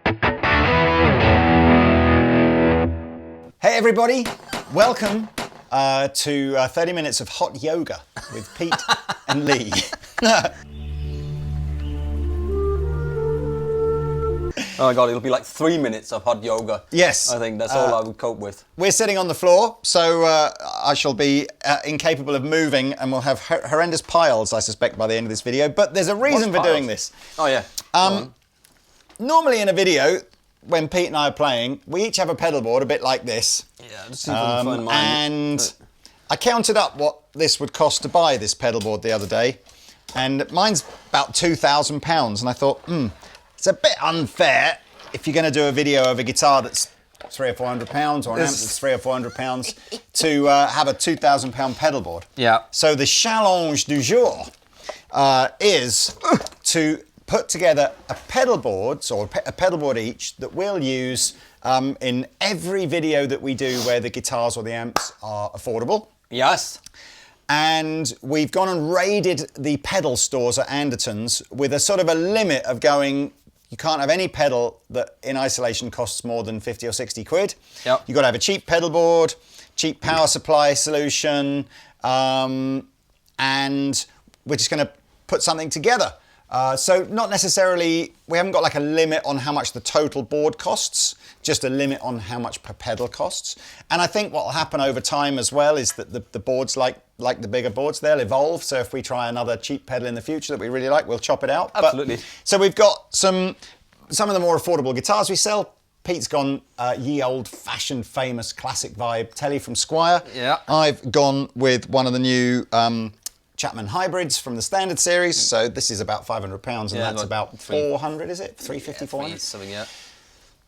Hey everybody, welcome to 30 minutes of hot yoga with Pete and Lee. Oh my god, it'll be like 3 minutes of hot yoga. Yes. I think that's all I would cope with. We're sitting on the floor, so I shall be incapable of moving and we'll have horrendous piles, I suspect, by the end of this video. But there's a reason for doing this. Oh yeah. Normally in a video, when Pete and I are playing, we each have a pedal board a bit like this. Yeah, just see if I can find mine. And I counted up what this would cost to buy this pedal board the other day. And mine's about £2,000. And I thought, it's a bit unfair if you're going to do a video of a guitar that's £300 or £400 or an amp that's £300 or £400 to have a £2,000 pedal board. Yeah. So the challenge du jour is to put together a pedal board, or a pedal board each, that we'll use in every video that we do where the guitars or the amps are affordable. Yes. And we've gone and raided the pedal stores at Andertons with a sort of a limit of going, you can't have any pedal that in isolation costs more than 50 or 60 quid. Yep. You've got to have a cheap pedal board, cheap power supply solution, and we're just going to put something together. So not necessarily, we haven't got like a limit on how much the total board costs, just a limit on how much per pedal costs. And I think what will happen over time as well is that the boards, like the bigger boards, they'll evolve. So if we try another cheap pedal in the future that we really like, we'll chop it out. Absolutely. So we've got some of the more affordable guitars we sell. Pete's gone ye old fashioned famous classic vibe Telly from Squire. Yeah. I've gone with one of the new Chapman hybrids from the standard series, so this is about £500 and that's about 400, is it? 350, 400? Something, yeah.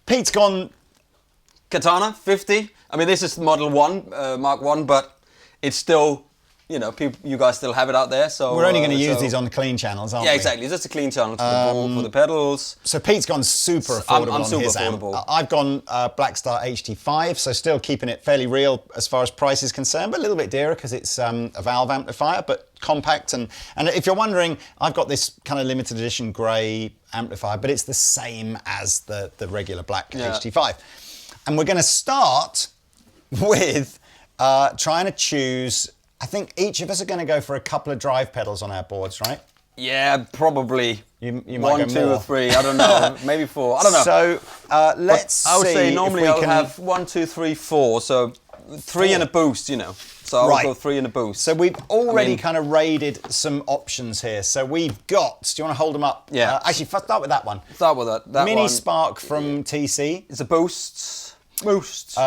Pete's gone... Katana, 50. I mean, this is Model 1, Mark 1, but it's still, you know, you guys still have it out there, so... We're only going to use these on the clean channels, aren't we? Yeah, exactly. It's just a clean channel for the ball, for the pedals. So Pete's gone super affordable I'm on super his affordable. amp. I've gone Blackstar HT5, so still keeping it fairly real as far as price is concerned, but a little bit dearer because it's a valve amplifier, but compact. And if you're wondering, I've got this kind of limited edition grey amplifier, but it's the same as the regular black HT5. And we're going to start with trying to choose... I think each of us are going to go for a couple of drive pedals on our boards, right? Yeah, probably. You might one, go two, more. or three. I don't know. Maybe 4. I don't know. So let's see. I would say normally I'll can... have 1, 2, 3, 4. So 3 and a boost, you know. So I'll go 3 and a boost. So we've already kind of raided some options here. So we've got. Do you want to hold them up? Yeah. Actually, start with that one. Start with that Mini one. Spark from TC. It's a boost. Boost.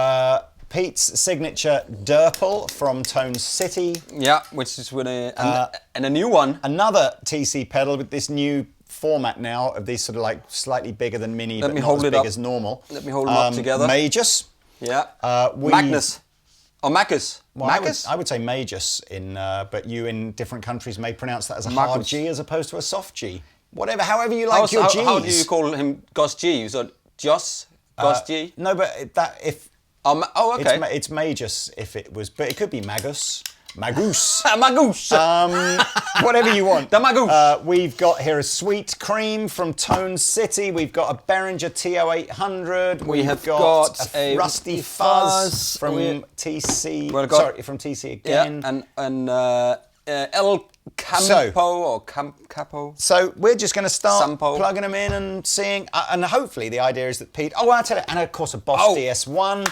Pete's signature Durple from Tone City. Yeah, which is with and a new one. Another TC pedal with this new format now of these sort of like slightly bigger than mini, but not as big as normal. Let me hold them up together. Magus. Yeah. Magnus. Or Magus. Well, Magus? I would say Magus, but you in different countries may pronounce that as a hard G as opposed to a soft G. Whatever, however you like your Gs. How do you call him Gus G? So Joss? Gus G? No, but if... okay. It's Magus if it was, but it could be Magus. Magus. Magus. Whatever you want. The Magus. We've got here a Sweet Cream from Tone City. We've got a Behringer TO800. We've got a Rusty Fuzz from TC. From TC again. Yeah, and El Campo Capo. So we're just going to start Sampo. Plugging them in and seeing, and hopefully the idea is that Pete. Oh, I'll tell you, and of course a Boss DS1.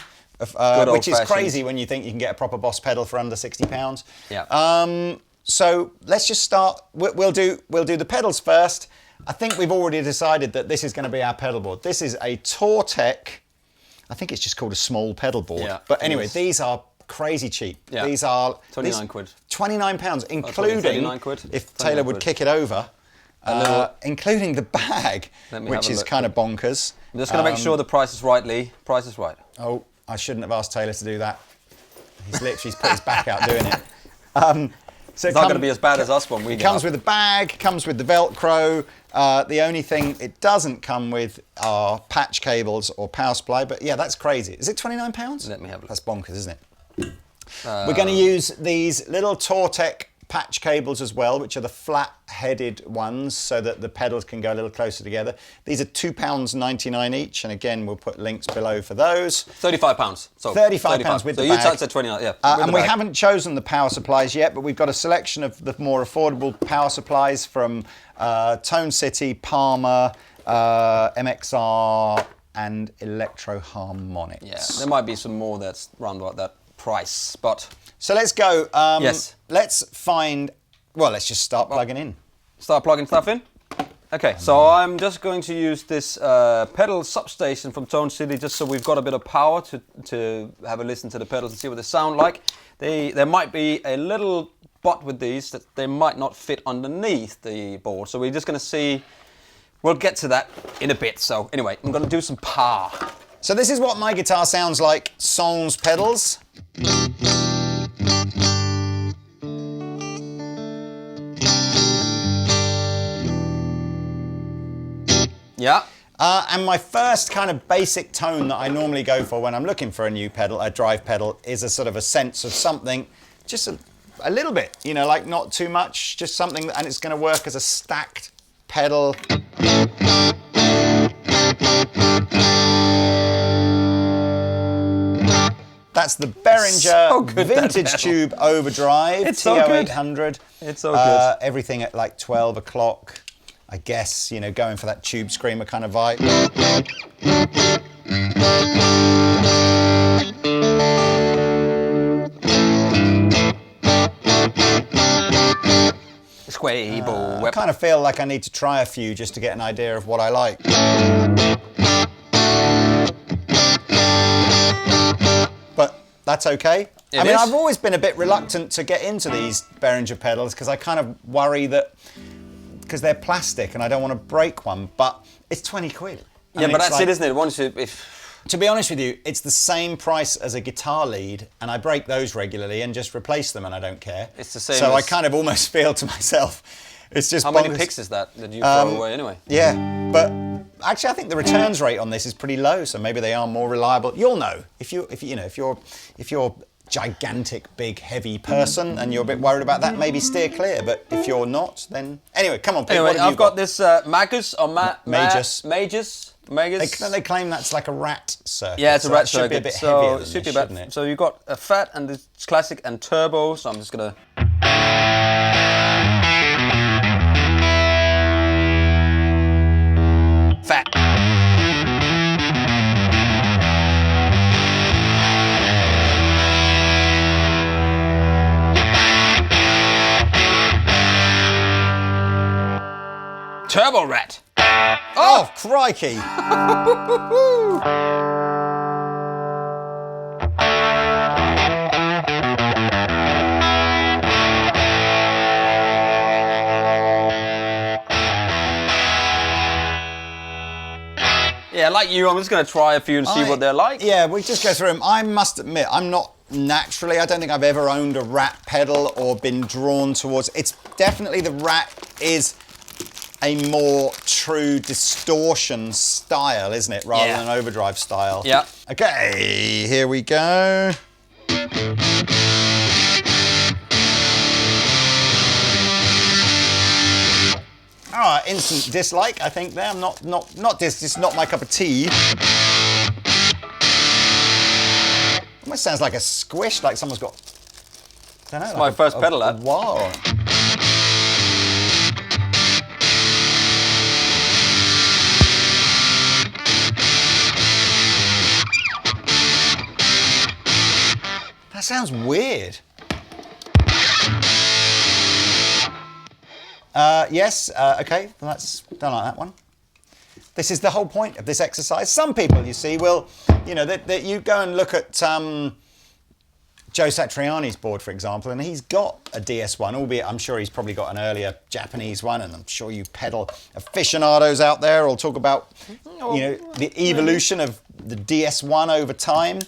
Which is crazy when you think you can get a proper Boss pedal for under £60. Yeah. So let's just start. We'll do the pedals first. I think we've already decided that this is going to be our pedal board. This is a Tortec. I think it's just called a small pedal board. Yeah, but anyway, these are crazy cheap. Yeah. These are £29 quid. £29, including 39 quid. if Taylor would kick it over. Including the bag, which is kind of bonkers. I'm just going to make sure the price is right, Lee. Price is right. Oh, I shouldn't have asked Taylor to do that. He's literally put his back out doing it. So it's not going to be as bad as us when we get comes with the bag, comes with the Velcro. The only thing it doesn't come with are patch cables or power supply. But yeah, that's crazy. Is it £29? Let me have a look. That's bonkers, isn't it? We're going to use these little Tortec patch cables as well, which are the flat-headed ones so that the pedals can go a little closer together. These are £2.99 each, and again, we'll put links below for those. £35. So £35 with the bag. So you said 29, yeah. And we haven't chosen the power supplies yet, but we've got a selection of the more affordable power supplies from Tone City, Palmer, MXR, and Electro Harmonics. Yeah, there might be some more that's round about that price, but... So let's go. Yes. Let's just start plugging in. Start plugging stuff in? Okay, so I'm just going to use this pedal substation from Tone City just so we've got a bit of power to have a listen to the pedals and see what they sound like. There might be a little butt with these that they might not fit underneath the board, so we're just going to see. We'll get to that in a bit. So anyway, I'm going to do some power. So this is what my guitar sounds like sans pedals. Yeah. And my first kind of basic tone that I normally go for when I'm looking for a new pedal, a drive pedal, is a sort of a sense of something, just a little bit, you know, like not too much, just something, and it's going to work as a stacked pedal. That's the Behringer Vintage Tube Overdrive TO800. It's so good. Everything at like 12 o'clock. I guess, you know, going for that tube screamer kind of vibe. I kind of feel like I need to try a few just to get an idea of what I like. But that's okay. I mean, I've always been a bit reluctant to get into these Behringer pedals because I kind of worry that because they're plastic and I don't want to break one, but it's 20 quid. Yeah, but that's like, it, isn't it? Once to be honest with you, it's the same price as a guitar lead, and I break those regularly and just replace them, and I don't care. It's the same. So I kind of almost feel to myself, it's just how many picks is that you throw away anyway? Yeah, but actually, I think the returns rate on this is pretty low, so maybe they are more reliable. You'll know if you're gigantic, big, heavy person and you're a bit worried about that, maybe steer clear. But if you're not, then anyway, come on, Pete. Anyway, I've got this Magus or Magus. They claim that's like a rat circuit. Yeah, it's a rat circuit. Should be a bit heavier than this, shouldn't it? So you've got a fat and this classic and turbo. So I'm just gonna. Fat. Turbo Rat. Oh, crikey. Yeah, like you, I'm just going to try a few and see what they're like. Yeah, we just go through them. I must admit, I'm not naturally, I don't think I've ever owned a Rat pedal or been drawn towards. It's definitely the Rat is a more true distortion style, isn't it? Rather than overdrive style. Yeah. Okay, here we go. All right, instant dislike, I think there. This is not my cup of tea. Almost sounds like a squish, like someone's got, I don't know. It's my first pedal, that. Wow. That sounds weird. Yes, okay, well, don't like that one. This is the whole point of this exercise. Some people, you see, will, you know, that you go and look at Joe Satriani's board, for example, and he's got a DS1, albeit I'm sure he's probably got an earlier Japanese one, and I'm sure you pedal aficionados out there will talk about, you know, the evolution of the DS1 over time.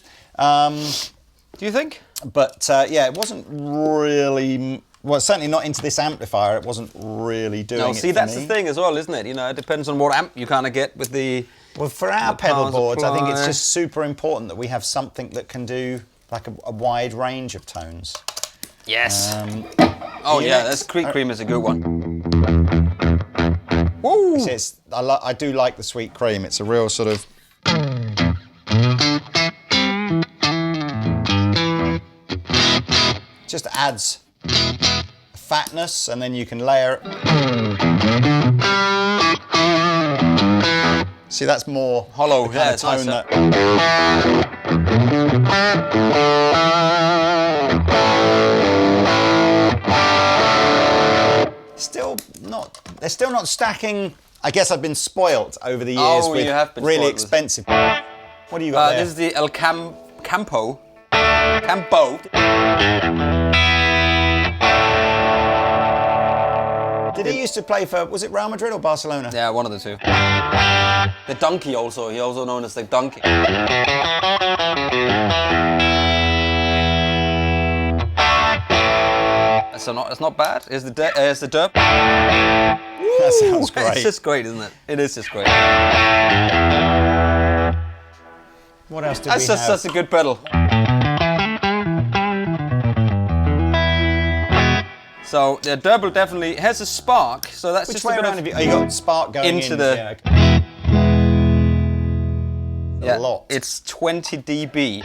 Do you think? But yeah, it wasn't really. Well, certainly not into this amplifier. It wasn't really doing it. No, see, that's the thing as well, isn't it? You know, it depends on what amp you kind of get with the. Well, for our pedal boards, I think it's just super important that we have something that can do like a wide range of tones. Yes. Oh yeah, that's Sweet Cream is a good one. Woo! I do like the Sweet Cream. It's a real sort of. Just adds fatness, and then you can layer it. See, that's more hollow. Yeah, it's tone nice, They're still not stacking. I guess I've been spoilt over the years with really expensive. What do you got there? This is the El Campo. Did he used to play for, was it Real Madrid or Barcelona? Yeah, one of the two. The Donkey also, he also known as the Donkey. It's not bad. It's the derp. That sounds great. It's just great, isn't it? It is just great. What else do we have? That's just such a good pedal. So the derp definitely has a spark. So that's Which just way a bit around have you got spark going into in? the. Yeah, a lot. It's 20 dB.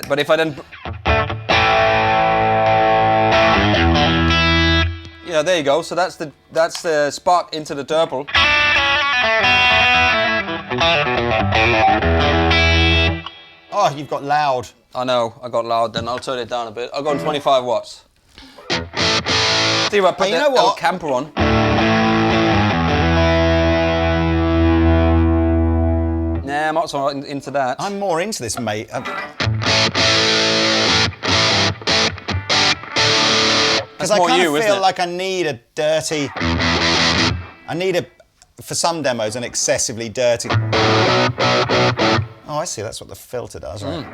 But if I then. Yeah, there you go. So that's the spark into the derp. Oh, you've got loud. I know, I got loud then. I'll turn it down a bit. I'll go on 25 watts. See if I put the El Camper on. Nah, I'm not so into that. I'm more into this, mate. Because I kind of feel like I need a dirty... for some demos, an excessively dirty... Oh, I see, that's what the filter does, right?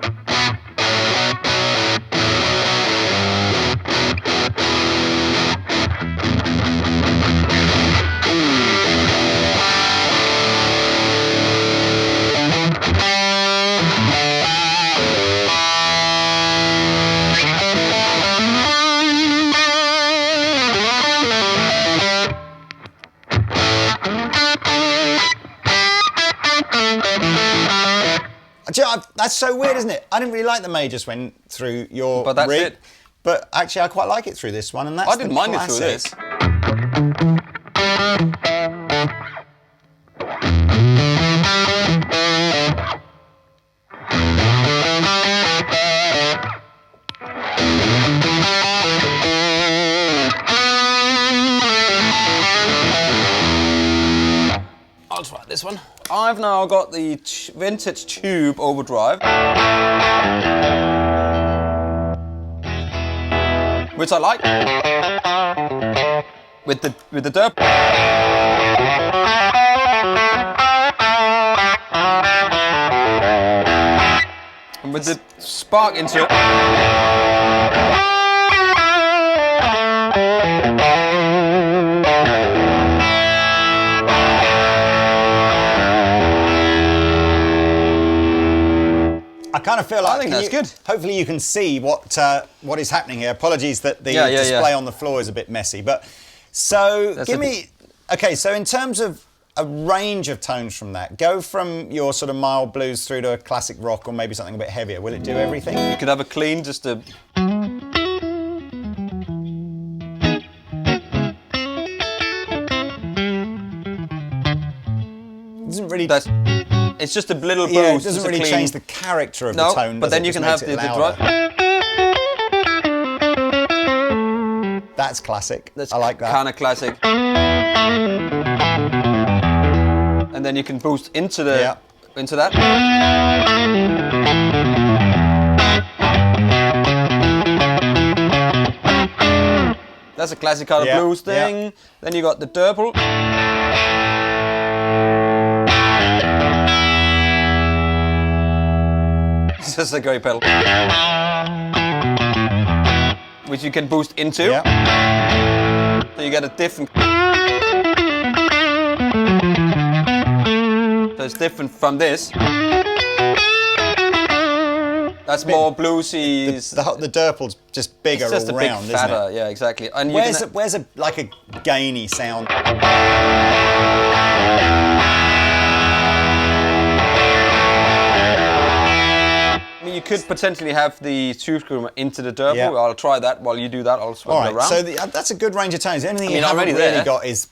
That's so weird, isn't it? I didn't really like the May just went through your But that's rig, it. But actually, I quite like it through this one, and that's I didn't mind it through this. I'll try this one. I've now got the vintage tube overdrive, which I like, with the derp. And with the spark into it. I kind of feel like I think that's good. Hopefully you can see what is happening here. Apologies that the display on the floor is a bit messy, but so That's give me. Okay, so in terms of a range of tones from that, go from your sort of mild blues through to a classic rock or maybe something a bit heavier. Will it do everything? You could have a clean, just a. Doesn't really. It's just a little boost. Yeah, it doesn't really change the character of the tone. But then you can have the drive. That's classic. I like that. Kind of classic. And then you can boost into the into that. That's a classic kind of blues thing. Yeah. Then you got the derp. This is a great pedal. Which you can boost into. Yeah. So you get a different. So it's different from this. That's more bluesy. The Dirple's just bigger it's just all a big round, fatter, isn't it? yeah, exactly. And where's a like a gainy sound? I mean, you could potentially have the tube screamer into the Dirple. Yeah. I'll try that. While you do that, I'll swing it around. So that's a good range of tones. The only thing you haven't really got is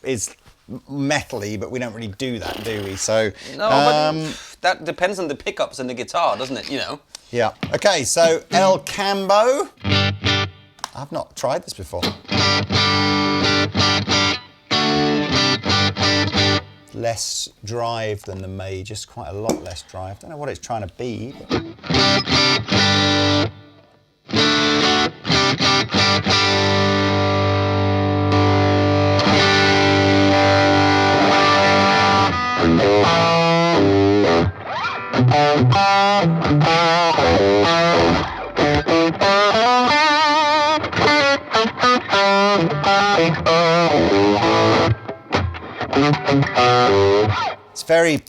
metally, but we don't really do that, do we? So no, but that depends on the pickups and the guitar, doesn't it? You know. Yeah. Okay. So El Cambo. I've not tried this before. Less drive than the Majors, quite a lot less drive. Don't know what it's trying to be. It's very,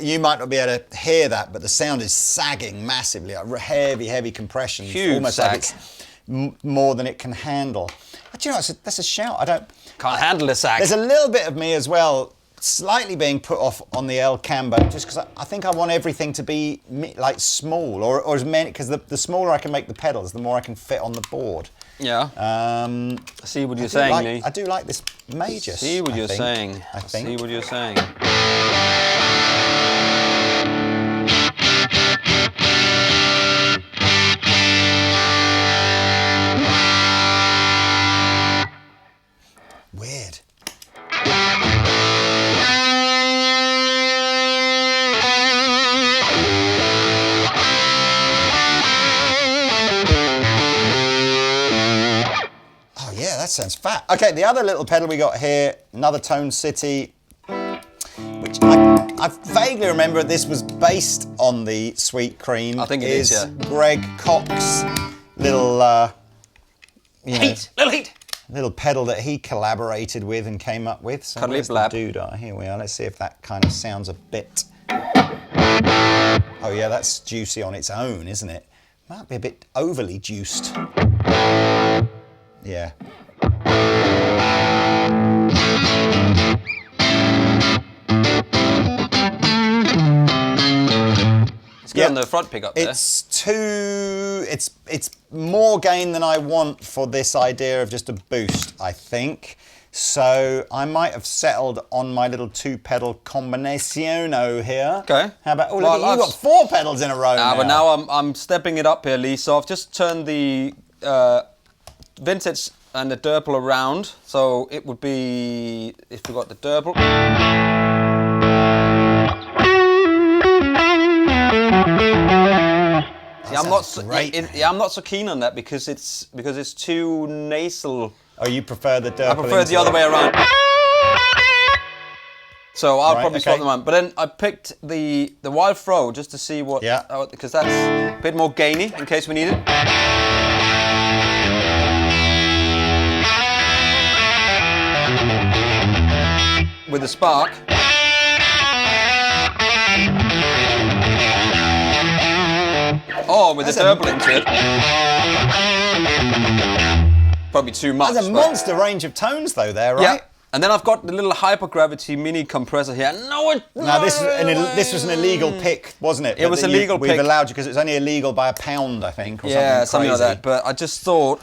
you might not be able to hear that, but the sound is sagging massively, like heavy compression. Huge almost sag. like it's more than it can handle. But you know, that's a shout. Can't handle the sag. There's a little bit of me as well, slightly being put off on the El Cambo, just because I think I want everything to be like small, or as many, because the smaller I can make the pedals, the more I can fit on the board. Yeah. I see what you're saying, Lee. I do like this Major. See what you're saying. I think. See what you're saying. Weird. Oh yeah, that sounds fat. Okay, the other little pedal we got here, another Tone City, which I vaguely remember this was based on the Sweet Cream. I think it is, yeah. Greg Cox's little, little pedal that he collaborated with and came up with. So Cuddly where's the blab. doodah? Here we are. Let's see if that kind of sounds a bit. Oh yeah, that's juicy on its own, isn't it? Might be a bit overly juiced. Yeah. It's good on the front pickup there. It's more gain than I want for this idea of just a boost, I think. So I might have settled on my little 2-pedal combinaciono here. Okay. How about, oh, look, you've got 4 pedals in a row now. But now I'm stepping it up here, Lee. So I've just turned the Vintage and the Dirple around. So it would be, if we got the Dirple. See, I'm not so keen on that because it's too nasal. Oh, you prefer the Dirple? I prefer the other way around. So I'll probably swap them out. But then I picked the Wild Throw just to see what, because that's a bit more gainy in case we need it. With the Spark. Oh, with the Dirple into it. Probably too much. There's a monster range of tones though there, right? Yeah. And then I've got the little hypergravity mini compressor here. Now this was an illegal pick, wasn't it? It was a legal pick. We've allowed you because it's only illegal by £1, I think, or something like that. But I just thought.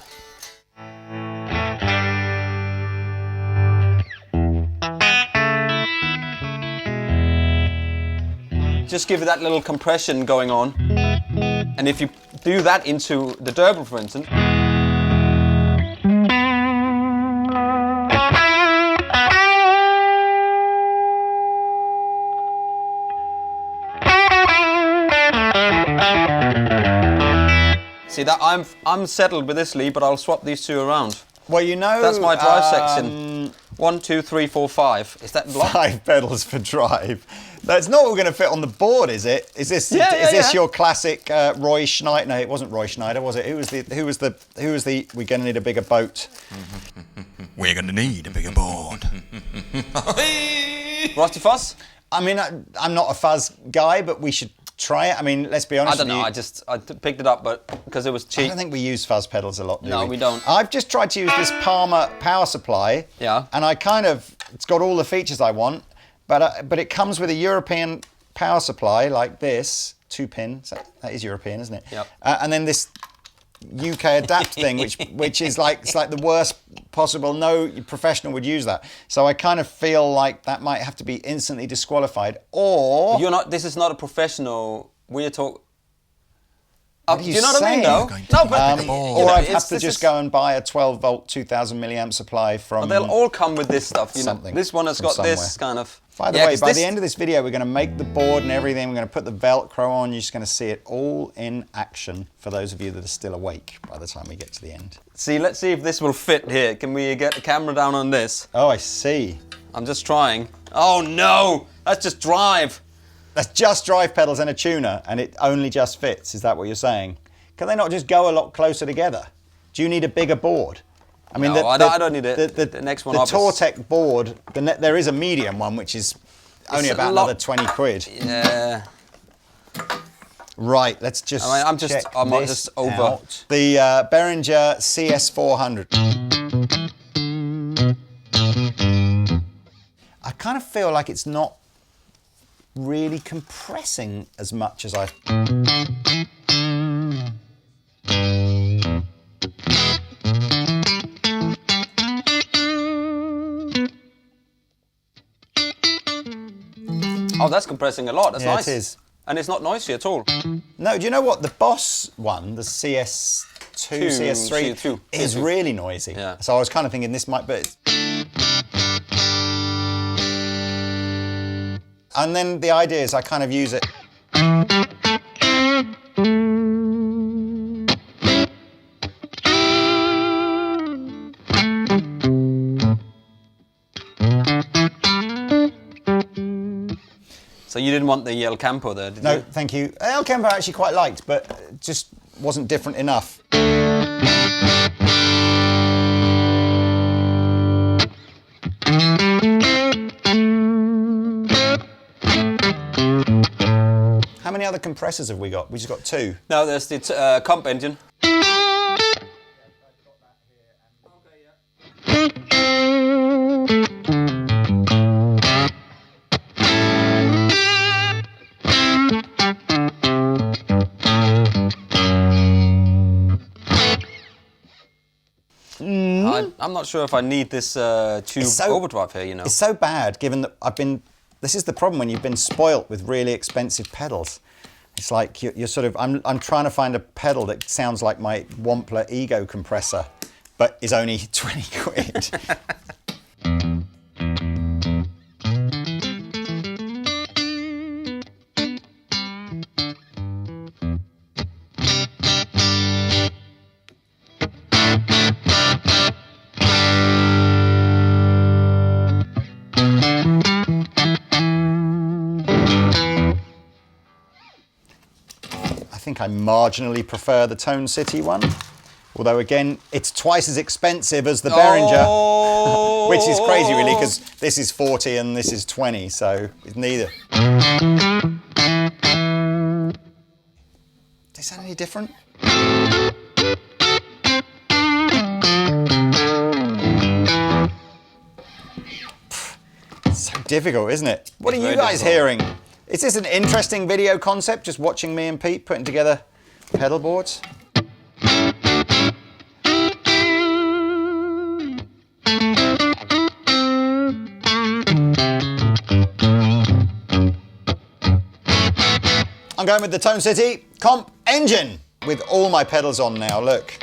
Just give it that little compression going on. And if you do that into the Dirple, for instance. See that I'm settled with this, Lee, but I'll swap these two around. Well, you know, that's my drive section. 1, 2, 3, 4, 5. Is that block? 5 pedals for drive. That's not what we're going to fit on the board, is it? Is this your classic Roy Schneider? No, it wasn't Roy Schneider, was it? Who was the? We're going to need a bigger boat. We're going to need a bigger board. Rusty Fuzz? I mean, I'm not a Fuzz guy, but we should try it? I mean, let's be honest. I don't know. I picked it up, but because it was cheap. I don't think we use fuzz pedals a lot, do we? No, we don't. I've just tried to use this Palmer power supply. Yeah. And it's got all the features I want, but it comes with a European power supply like this, 2-pin. So that is European, isn't it? Yep. And then this UK adapt thing, which is like, it's like the worst possible. No professional would use that. So I kind of feel like that might have to be instantly disqualified. Or This is not a professional. When you talk. What are Do you you know what I mean, saying? though? No, but or I'd have to just go and buy a 12-volt, 2,000 milliamp supply from. they'll all come with this stuff. You know, something this one has from got this kind of. By the way, by the end of this video, we're going to make the board and everything. We're going to put the Velcro on. You're just going to see it all in action for those of you that are still awake by the time we get to the end. See, let's see if this will fit here. Can we get the camera down on this? Oh, I see. I'm just trying. Oh no, that's just drive. That's just drive pedals and a tuner, and it only just fits. Is that what you're saying? Can they not just go a lot closer together? Do you need a bigger board? I mean, no, I don't need it. The next one the up is- Tortec board, there is a medium one, which is only about another 20 quid. Yeah. Right, let's just I'm check just this over. out. The Behringer CS400. I kind of feel like it's not really compressing as much as I... Oh, that's compressing a lot. That's Yeah, nice. it is. And it's not noisy at all. No, do you know what? The Boss one, the CS2, CS3, is really noisy. Yeah. So I was kind of thinking this might be... And then the idea is I kind of use it... So you didn't want the El Campo there, did No, you? thank you. El Campo I actually quite liked, but it just wasn't different enough. How many other compressors have we got? We just got 2. No, there's the comp engine. I'm not sure if I need this tube overdrive here, you know. It's so bad, given that this is the problem when you've been spoilt with really expensive pedals. It's like you're sort of, I'm trying to find a pedal that sounds like my Wampler Ego compressor, but is only 20 quid. I think I marginally prefer the Tone City one. Although again, it's twice as expensive as the Behringer, which is crazy really, because this is 40 and this is 20, so it's neither. Does it sound any different? It's so difficult, isn't it? What are you guys hearing? Is this an interesting video concept, just watching me and Pete putting together pedal boards? I'm going with the Tone City Comp Engine with all my pedals on now, look.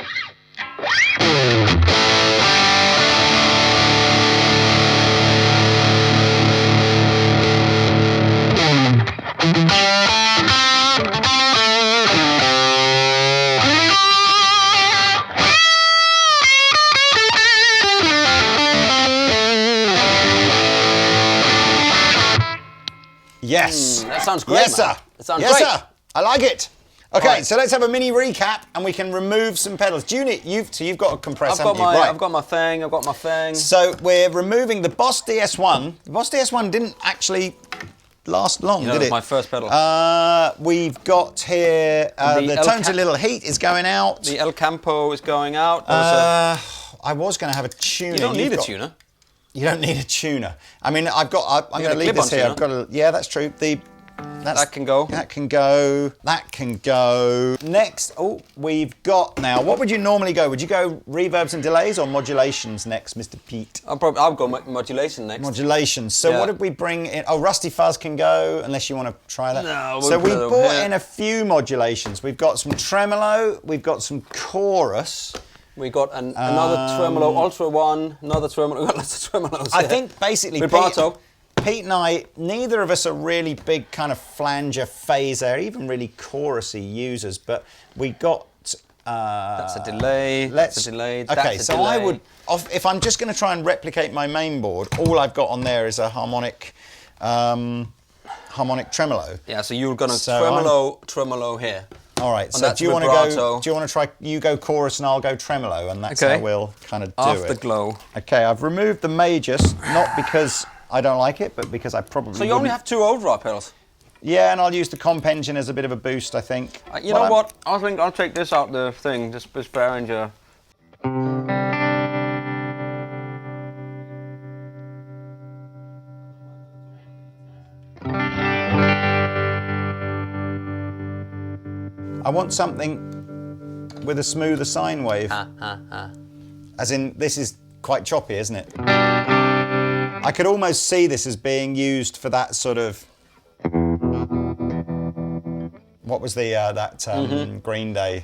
Yes. That sounds great, Yes, man. sir. That sounds yes, great. sir. I like it. Okay, Right. so let's have a mini recap, and we can remove some pedals. Do you need? You've got a compressor, haven't you? Right. I've got my thing. So we're removing the Boss DS1. The Boss DS1 didn't actually last long, That did was it? my first pedal. We've got here the Tones a Little Heat is going out. The El Campo is going out. I was going to have a tuner. You don't need a tuner. You don't need a tuner. I mean, I'm going to leave this here. Yeah, that's true. That can go. That can go. That can go. Next, we've got now. What would you normally go? Would you go reverbs and delays or modulations next, Mr. Pete? I'll go modulation next. Modulations. So what did we bring in? Oh, Rusty Fuzz can go, unless you want to try that. No, so we brought in a few modulations. We've got some tremolo. We've got some chorus. We got another tremolo, Ultra One, another tremolo. We got lots of tremolos. I think basically vibrato. Pete and I, neither of us are really big kind of flanger, phaser, even really chorusy users, but we got... that's a delay, that's a delay, that's okay, a so delay. I would... If I'm just going to try and replicate my main board, all I've got on there is a harmonic tremolo. Yeah, so you're going to tremolo here. All right, so do you want to go? Do you want to try? You go chorus and I'll go tremolo, and that's how we'll kind of do it. Afterglow. Okay, I've removed the majors, not because I don't like it, but because I probably. So you only have 2 overdrive pedals. Yeah, and I'll use the comp engine as a bit of a boost, I think. You know what? I think I'll take this out the thing, this Behringer. I want something with a smoother sine wave. As in, this is quite choppy, isn't it? I could almost see this as being used for that sort of... What was the Green Day?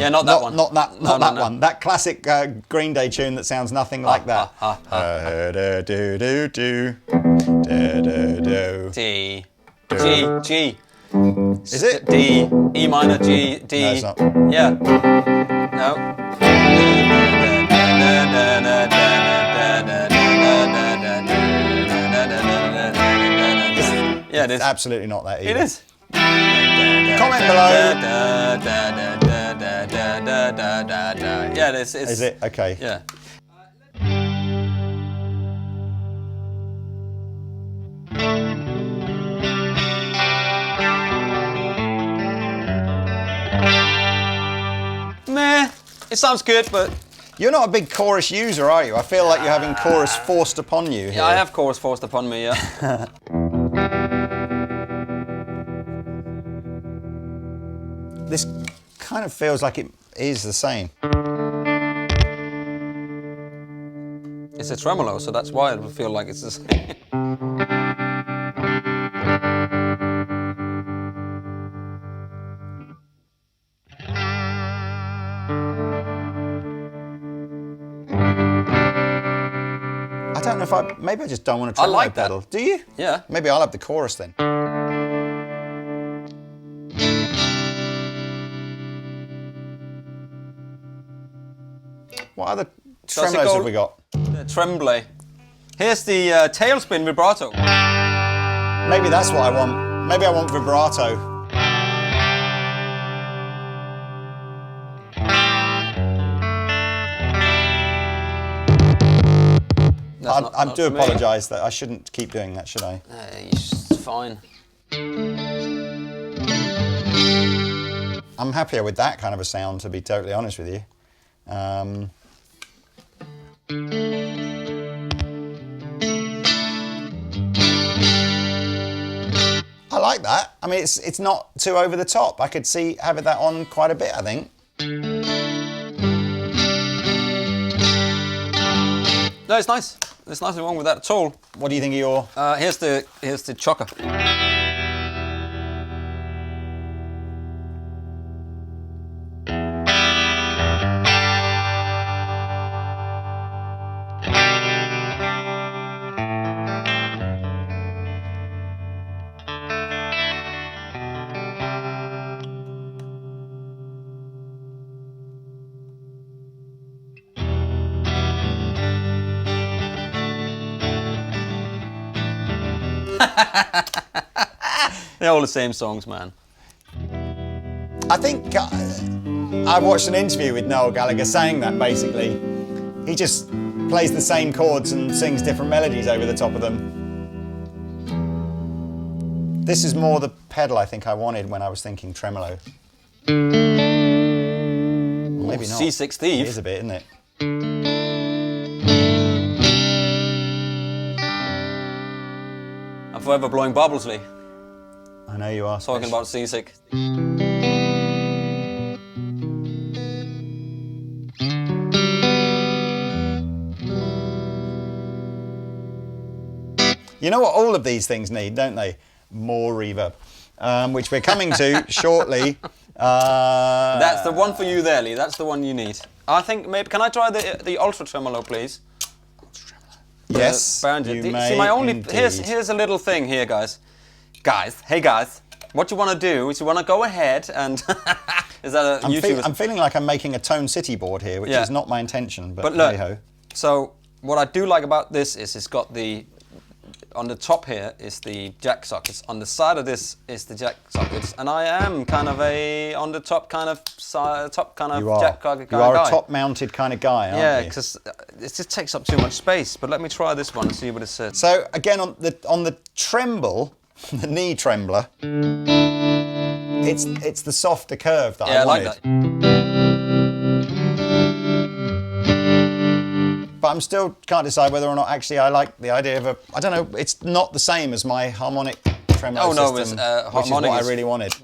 Yeah, not that one. Not that one. That classic Green Day tune that sounds nothing like that. D. G. Is it? D. E minor, G, D. No, it's not. Yeah. No. Yeah, it is. It's absolutely not that either. It is. Comment below. Yeah, it is. Is it? Okay. Yeah. Meh. It sounds good, but... You're not a big chorus user, are you? I feel like you're having chorus forced upon you here. Yeah, I have chorus forced upon me, yeah. This kind of feels like it is the same. It's a tremolo, so that's why it would feel like it's the same. I don't know if maybe I just don't want to tremolo like that. pedal. Do you? Yeah. Maybe I'll have the chorus then. What other tremolos have we got? The tremble. Here's the tailspin vibrato. Maybe that's what I want. Maybe I want vibrato. I do apologise that I shouldn't keep doing that, should I? It's fine. I'm happier with that kind of a sound, to be totally honest with you. I like that. I mean, it's not too over the top. I could see having that on quite a bit, I think. No, it's nice. There's nothing wrong with that at all. What do you think of your... Here's the chocker. They're all the same songs, man. I think I watched an interview with Noel Gallagher saying that basically. He just plays the same chords and sings different melodies over the top of them. This is more the pedal I think I wanted when I was thinking tremolo. Maybe not. C6 Steve. It is a bit, isn't it? I'm forever blowing bubbles, Lee. I know you are. Talking about C6. You know what all of these things need, don't they? More reverb, which we're coming to shortly. That's the one for you there, Lee. That's the one you need. I think maybe. Can I try the ultra tremolo, please? Yes, Behringer. you may See, my only indeed. here's a little thing here, guys. Hey guys, what you want to do is you want to go ahead and is that a YouTube? I'm feeling like I'm making a Tone City board here, which is not my intention, but look, hey-ho. So what I do like about this is it's got the on the top here is the jack sockets. On the side of this is the jack sockets, and I am kind of a on the top kind of jack kind of guy. You are a top-mounted kind of guy, aren't you? Yeah, because it just takes up too much space. But let me try this one and see what it says. So again, on the tremble, the knee trembler, it's the softer curve that I wanted. Like that. But I'm still can't decide whether or not actually I like the idea of I don't know. It's not the same as my harmonic tremolo system, which is what I really wanted.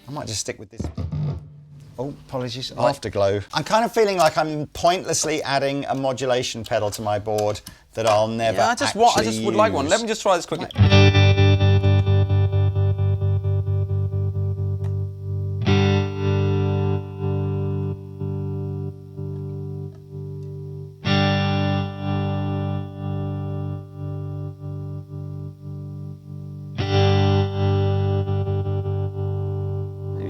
I might just stick with this. Oh, apologies. Afterglow. I'm kind of feeling like I'm pointlessly adding a modulation pedal to my board that I'll never I just would like one. Let me just try this quickly.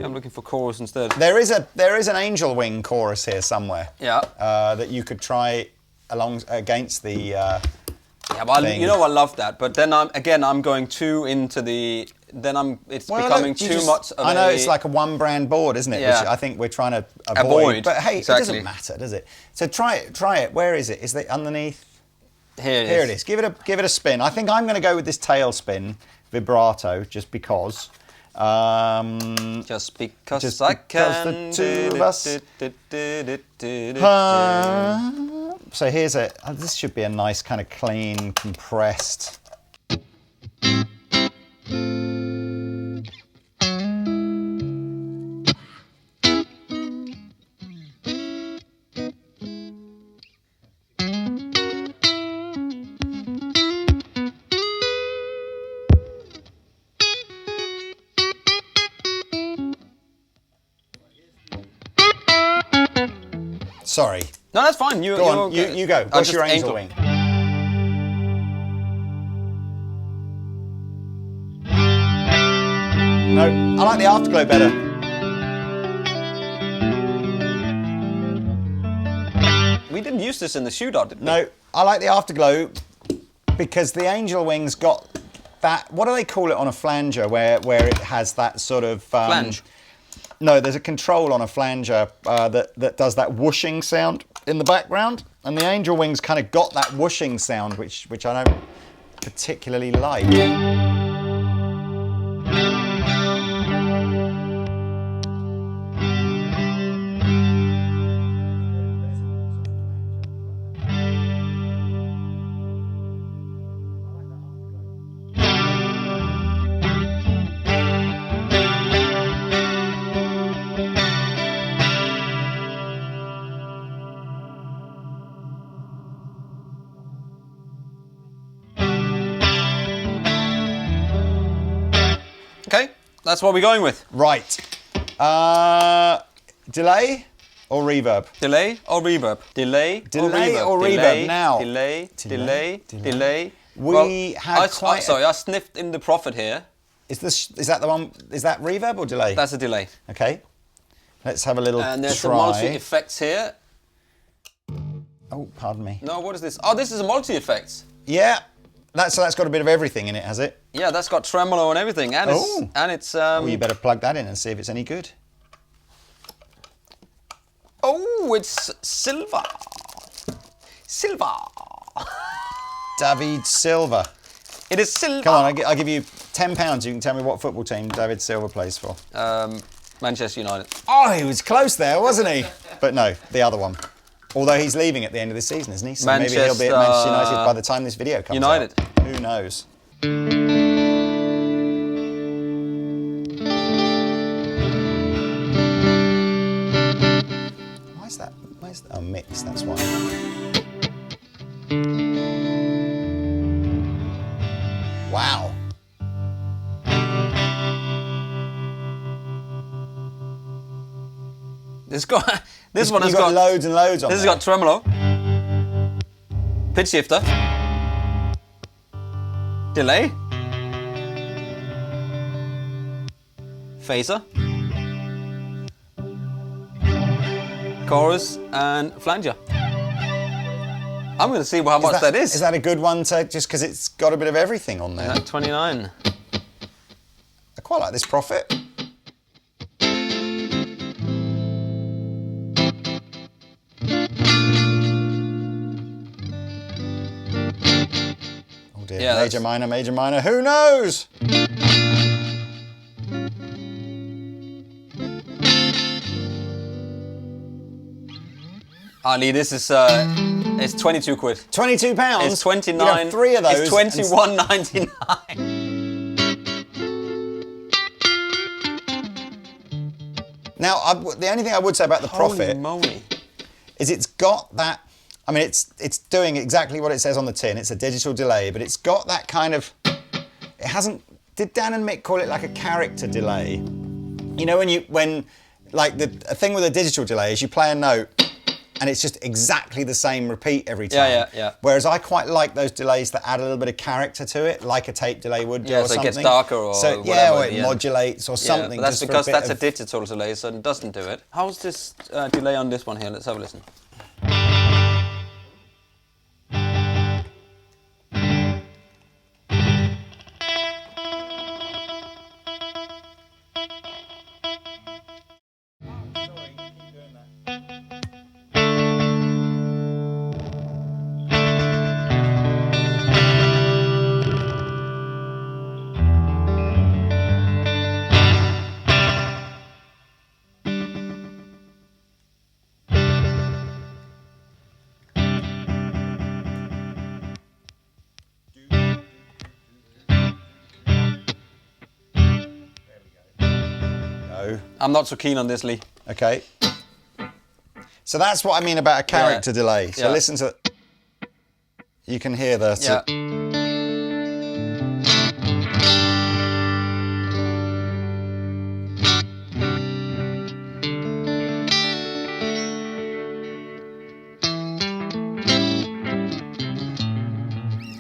I'm looking for chorus instead. There is an angel wing chorus here somewhere. Yeah. That you could try against the. Yeah, well, you know I love that, but then I'm going too into the. Then it's becoming too much. I know it's like a one-brand board, isn't it? Yeah. Which I think we're trying to avoid. But hey, exactly. It doesn't matter, does it? So try it. Where is it? Is it underneath? Here it is. Give it a spin. I think I'm going to go with this tail spin vibrato, just because. Just because I can. The two of us. So here's this should be a nice kind of clean, compressed. Sorry. No, that's fine. You go on. You go. What's your angel wing? No, I like the afterglow better. We didn't use this in the shootout, did we? No, I like the afterglow because the angel wing's got that. What do they call it on a flanger where it has that sort of flange? No, there's a control on a flanger that does that whooshing sound in the background, and the angel wing's kind of got that whooshing sound, which I don't particularly like. Okay, that's what we're going with. Right. Delay or reverb? Delay or reverb? Delay or reverb now. Delay. Sorry, I sniffed in the Prophet here. Is that the one? Is that reverb or delay? That's a delay. Okay. Let's have a little And there's try. some multi-effects here. Oh, pardon me. No, what is this? Oh, this is a multi-effects. Yeah. That's got a bit of everything in it, has it? Yeah, that's got tremolo and everything, and it's Well, you better plug that in and see if it's any good. Oh, it's silver. Silver. David Silva. It is silver. Come on, I'll give you £10. You can tell me what football team David Silva plays for. Manchester United. Oh, he was close there, wasn't he? But no, the other one. Although he's leaving at the end of the season, isn't he? So maybe he'll be at Manchester United by the time this video comes out. Who knows? Where's that? Oh, mix, that's why. Wow. This one has got loads and loads on This there. has got tremolo, pitch shifter, delay, phaser, chorus, and flanger. I'm going to see how much that is. Is that a good one to, just because it's got a bit of everything on there? 29. I quite like this Prophet. Oh dear, Yeah, major, minor, who knows? Ali, this is it's 22 quid. £22? It's 29. You'd have 3 of those. It's 21.99. Now, the only thing I would say about the Prophet Holy moly. is it's got that. I mean, it's doing exactly what it says on the tin. It's a digital delay, but it's got that kind of. It hasn't. Did Dan and Mick call it like a character delay? You know, when like a thing with a digital delay is you play a note. And it's just exactly the same repeat every time. Yeah. Whereas I quite like those delays that add a little bit of character to it, like a tape delay would do, Yeah, or so something. it gets darker or whatever. or it modulates or something. But that's just because for a bit that's a digital delay, so it doesn't do it. How's this delay on this one here? Let's have a listen. I'm not so keen on this, Lee. Okay. So that's what I mean about a character delay. So listen to. You can hear the.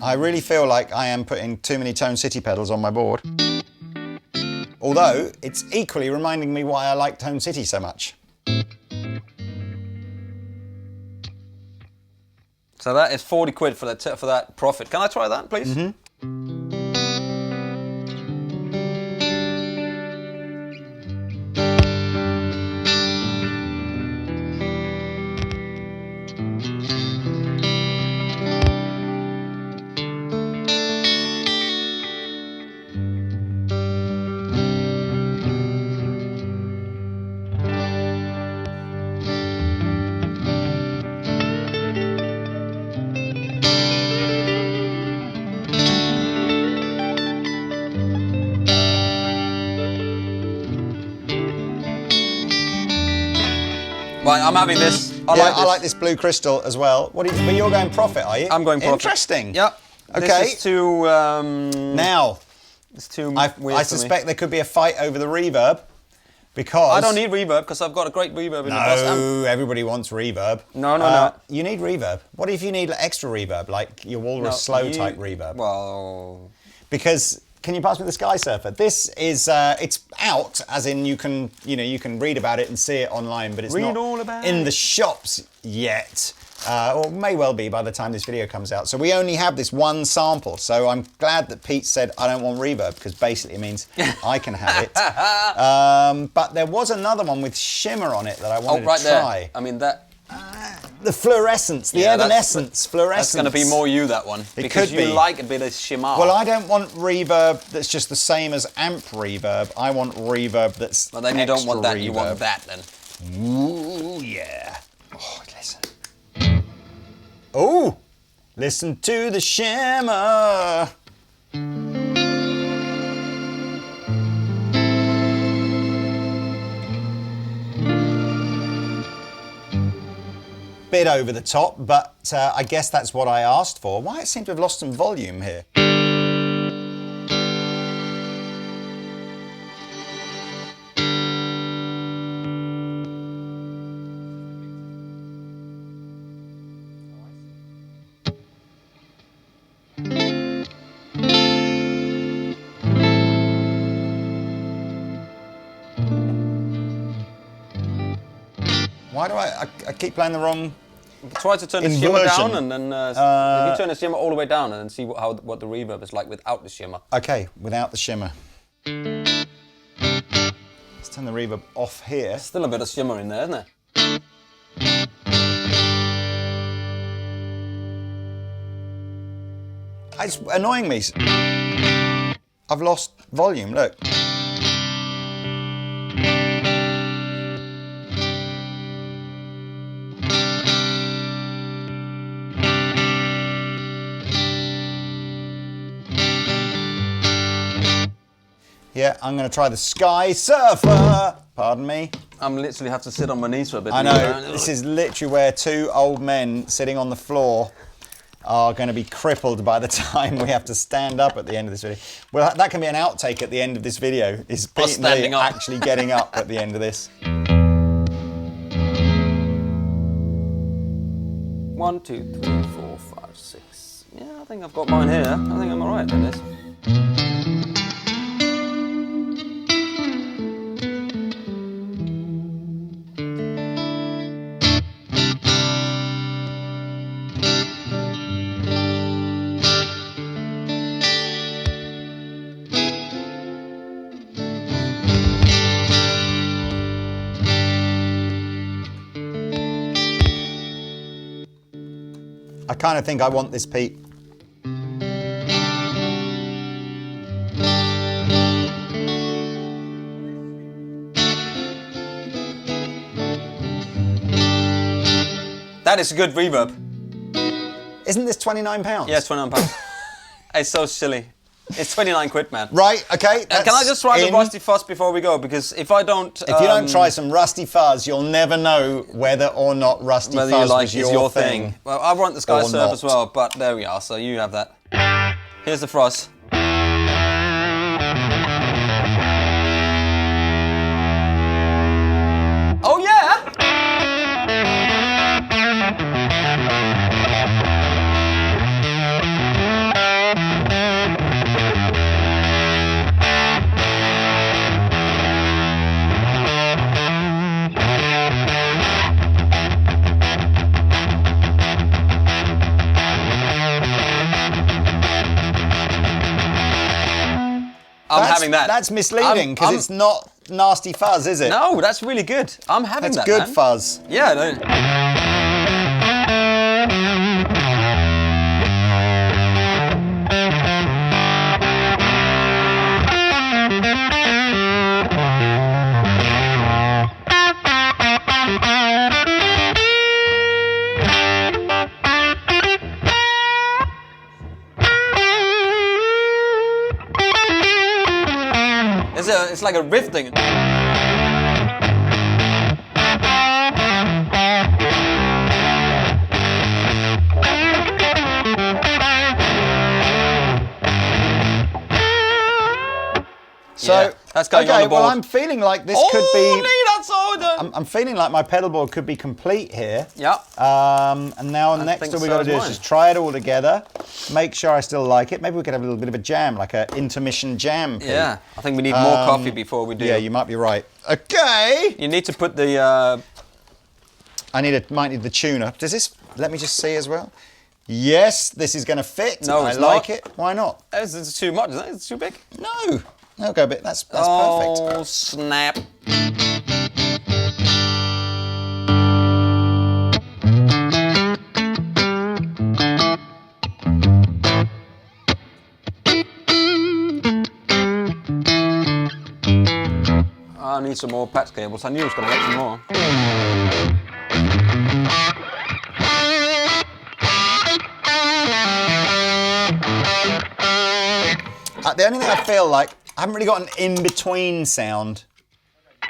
I really feel like I am putting too many Tone City pedals on my board. Although, it's equally reminding me why I like Tone City so much. So that is 40 quid for that Prophet. Can I try that, please? Mm-hmm. Right, I'm having this. I like this Blue Crystal as well. But you're going Prophet, are you? I'm going Prophet. Interesting. Yep. Okay. This is too. Now, it's too I weird for suspect there could be a fight over the reverb because I don't need reverb because I've got a great reverb in the bus. No, everybody wants reverb. No. You need reverb. What if you need extra reverb, like your Walrus slow type reverb? Well, because. Can you pass me the Sky Surfer? This is it's out, as in you can read about it and see it online, but it's not all about in the shops yet. or may well be by the time this video comes out. So we only have this one sample. So I'm glad that Pete said I don't want reverb, because basically it means I can have it. But there was another one with shimmer on it that I wanted to try. There. I mean that. The fluorescence, the evanescence fluorescence. That's going to be more you, that one. Because you like a bit of shimmer. Well, I don't want reverb that's just the same as amp reverb. I want reverb that's Well, then you don't want that. Reverb. You want that, then. Ooh, yeah. Oh, listen. Oh, listen to the shimmer. Bit over the top, but I guess that's what I asked for. Why it seemed to have lost some volume here? Why do I keep playing the wrong? Try to turn the shimmer down, and then if you turn the shimmer all the way down, and then see what the reverb is like without the shimmer. Okay, without the shimmer. Let's turn the reverb off here. Still a bit of shimmer in there, isn't there? It's annoying me. I've lost volume. Look. Yeah, I'm going to try the Sky Surfer. Pardon me. I'm literally have to sit on my knees for a bit. I know. This is literally where two old men sitting on the floor are going to be crippled by the time we have to stand up at the end of this video. Well, that can be an outtake at the end of this video, is Pete and me actually getting up at the end of this. 1, 2, 3, 4, 5, 6. Yeah, I think I've got mine here. I think I'm alright in this. I kind of think I want this, Pete. That is a good reverb. Isn't this £29? Yeah, it's £29. It's so silly. It's 29 quid, man. Right, okay. Can I just try the Rusty Fuzz before we go? Because if I don't... If you don't try some Rusty Fuzz, you'll never know whether or not Rusty Fuzz was your thing. Well, I want the Sky Surf as well, but there we are, so you have that. Here's the Fuzz. Oh yeah! I'm having that. That's misleading, because it's not nasty fuzz, is it? No, that's really good. I'm having that, That's good man. fuzz. Yeah, no. It's like a riff thing. So, yeah, that's going on the board. Well, I'm feeling like this could be... That's all done. I'm feeling like my pedal board could be complete here. Yeah. And now next thing we've got to do is just try it all together, make sure I still like it. Maybe we could have a little bit of a jam, like an intermission jam. Pete. Yeah, I think we need more coffee before we do. Yeah, you might be right. Okay. You need to put the might need the tuner. Does this, let me just see as well. Yes, this is going to fit. No, I like it. Why not? It's too much, isn't it? It's too big. No, go a bit. That's perfect. Oh, snap. I need some more patch cables. I knew I was going to get some more. The only thing I feel like, I haven't really got an in-between sound. I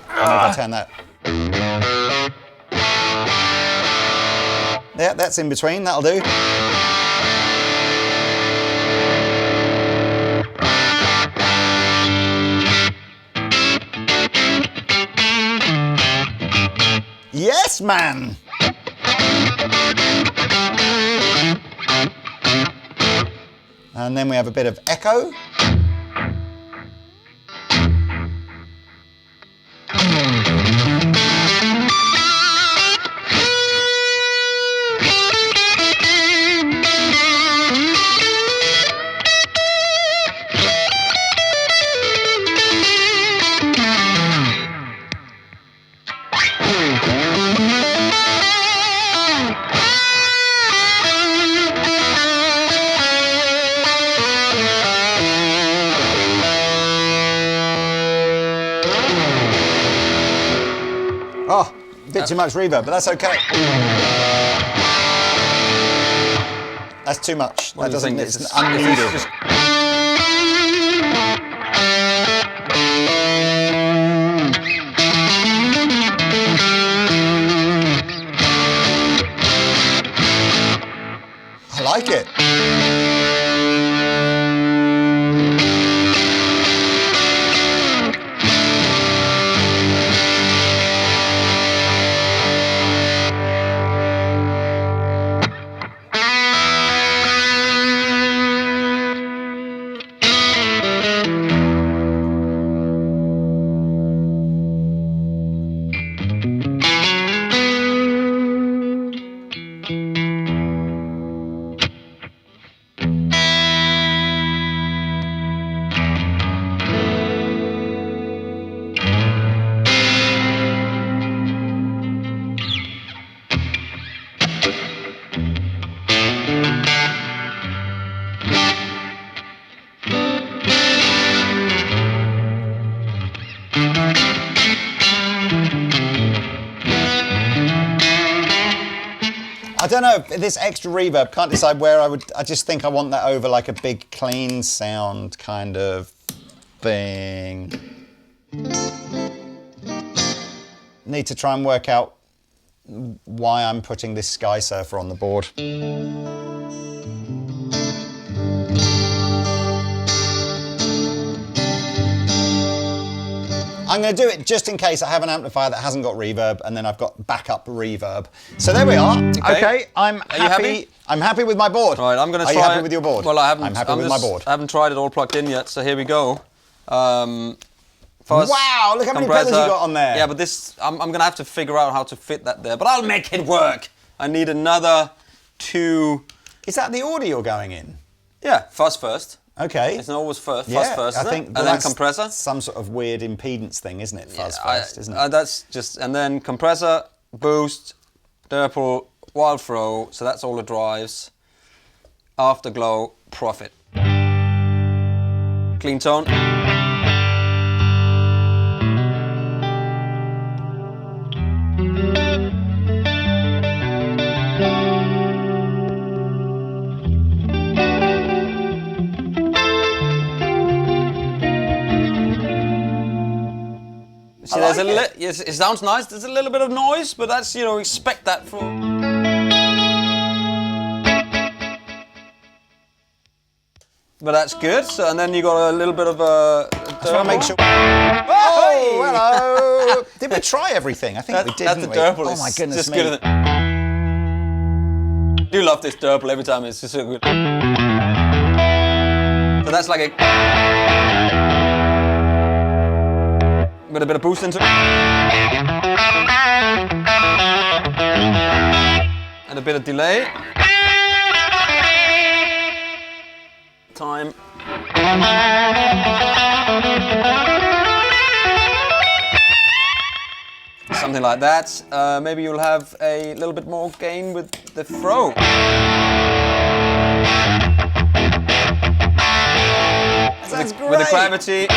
don't know if I turn that. Yeah, that's in between, that'll do. Yes, man! And then we have a bit of echo. Oh, a bit too much reverb, but that's okay. That's too much. That doesn't, it's unneeded. I like it. I don't know, this extra reverb, can't decide where I just think I want that over like a big clean sound kind of thing. Need to try and work out why I'm putting this Sky Surfer on the board. I'm going to do it just in case I have an amplifier that hasn't got reverb, and then I've got backup reverb. So there we are. Okay, I'm happy. You happy? I'm happy with my board. Right, I'm going to try. Are you happy with your board? Well, I haven't. I'm happy with my board. I haven't tried it all plugged in yet, so here we go. Fuzz, wow, look how many pedals you got on there. Yeah, but this, I'm going to have to figure out how to fit that there, but I'll make it work. I need another 2. Is that the order you're going in? Yeah, Fuzz first. Okay. It's always Fuzz Yeah, first, I isn't think it? And then compressor. Some sort of weird impedance thing, isn't it? Fuzz first, isn't it? That's just, and then compressor, boost, Derpel, wild throw, so that's all the drives. Afterglow, profit. Clean tone. See, there's yes, it sounds nice. There's a little bit of noise, but that's, you know, expect that from. But that's good. So, and then you got a little bit of a. Just want to make sure. Oh, hello! Did we try everything? I think we did. That's the Derpel. Oh my goodness just me! Good, I do love this Derpel every time. It's just so good. So that's like a. with a bit of boost into it. And a bit of delay. Time. Something like that. Maybe you'll have a little bit more gain with the throw. Sounds great. With the gravity.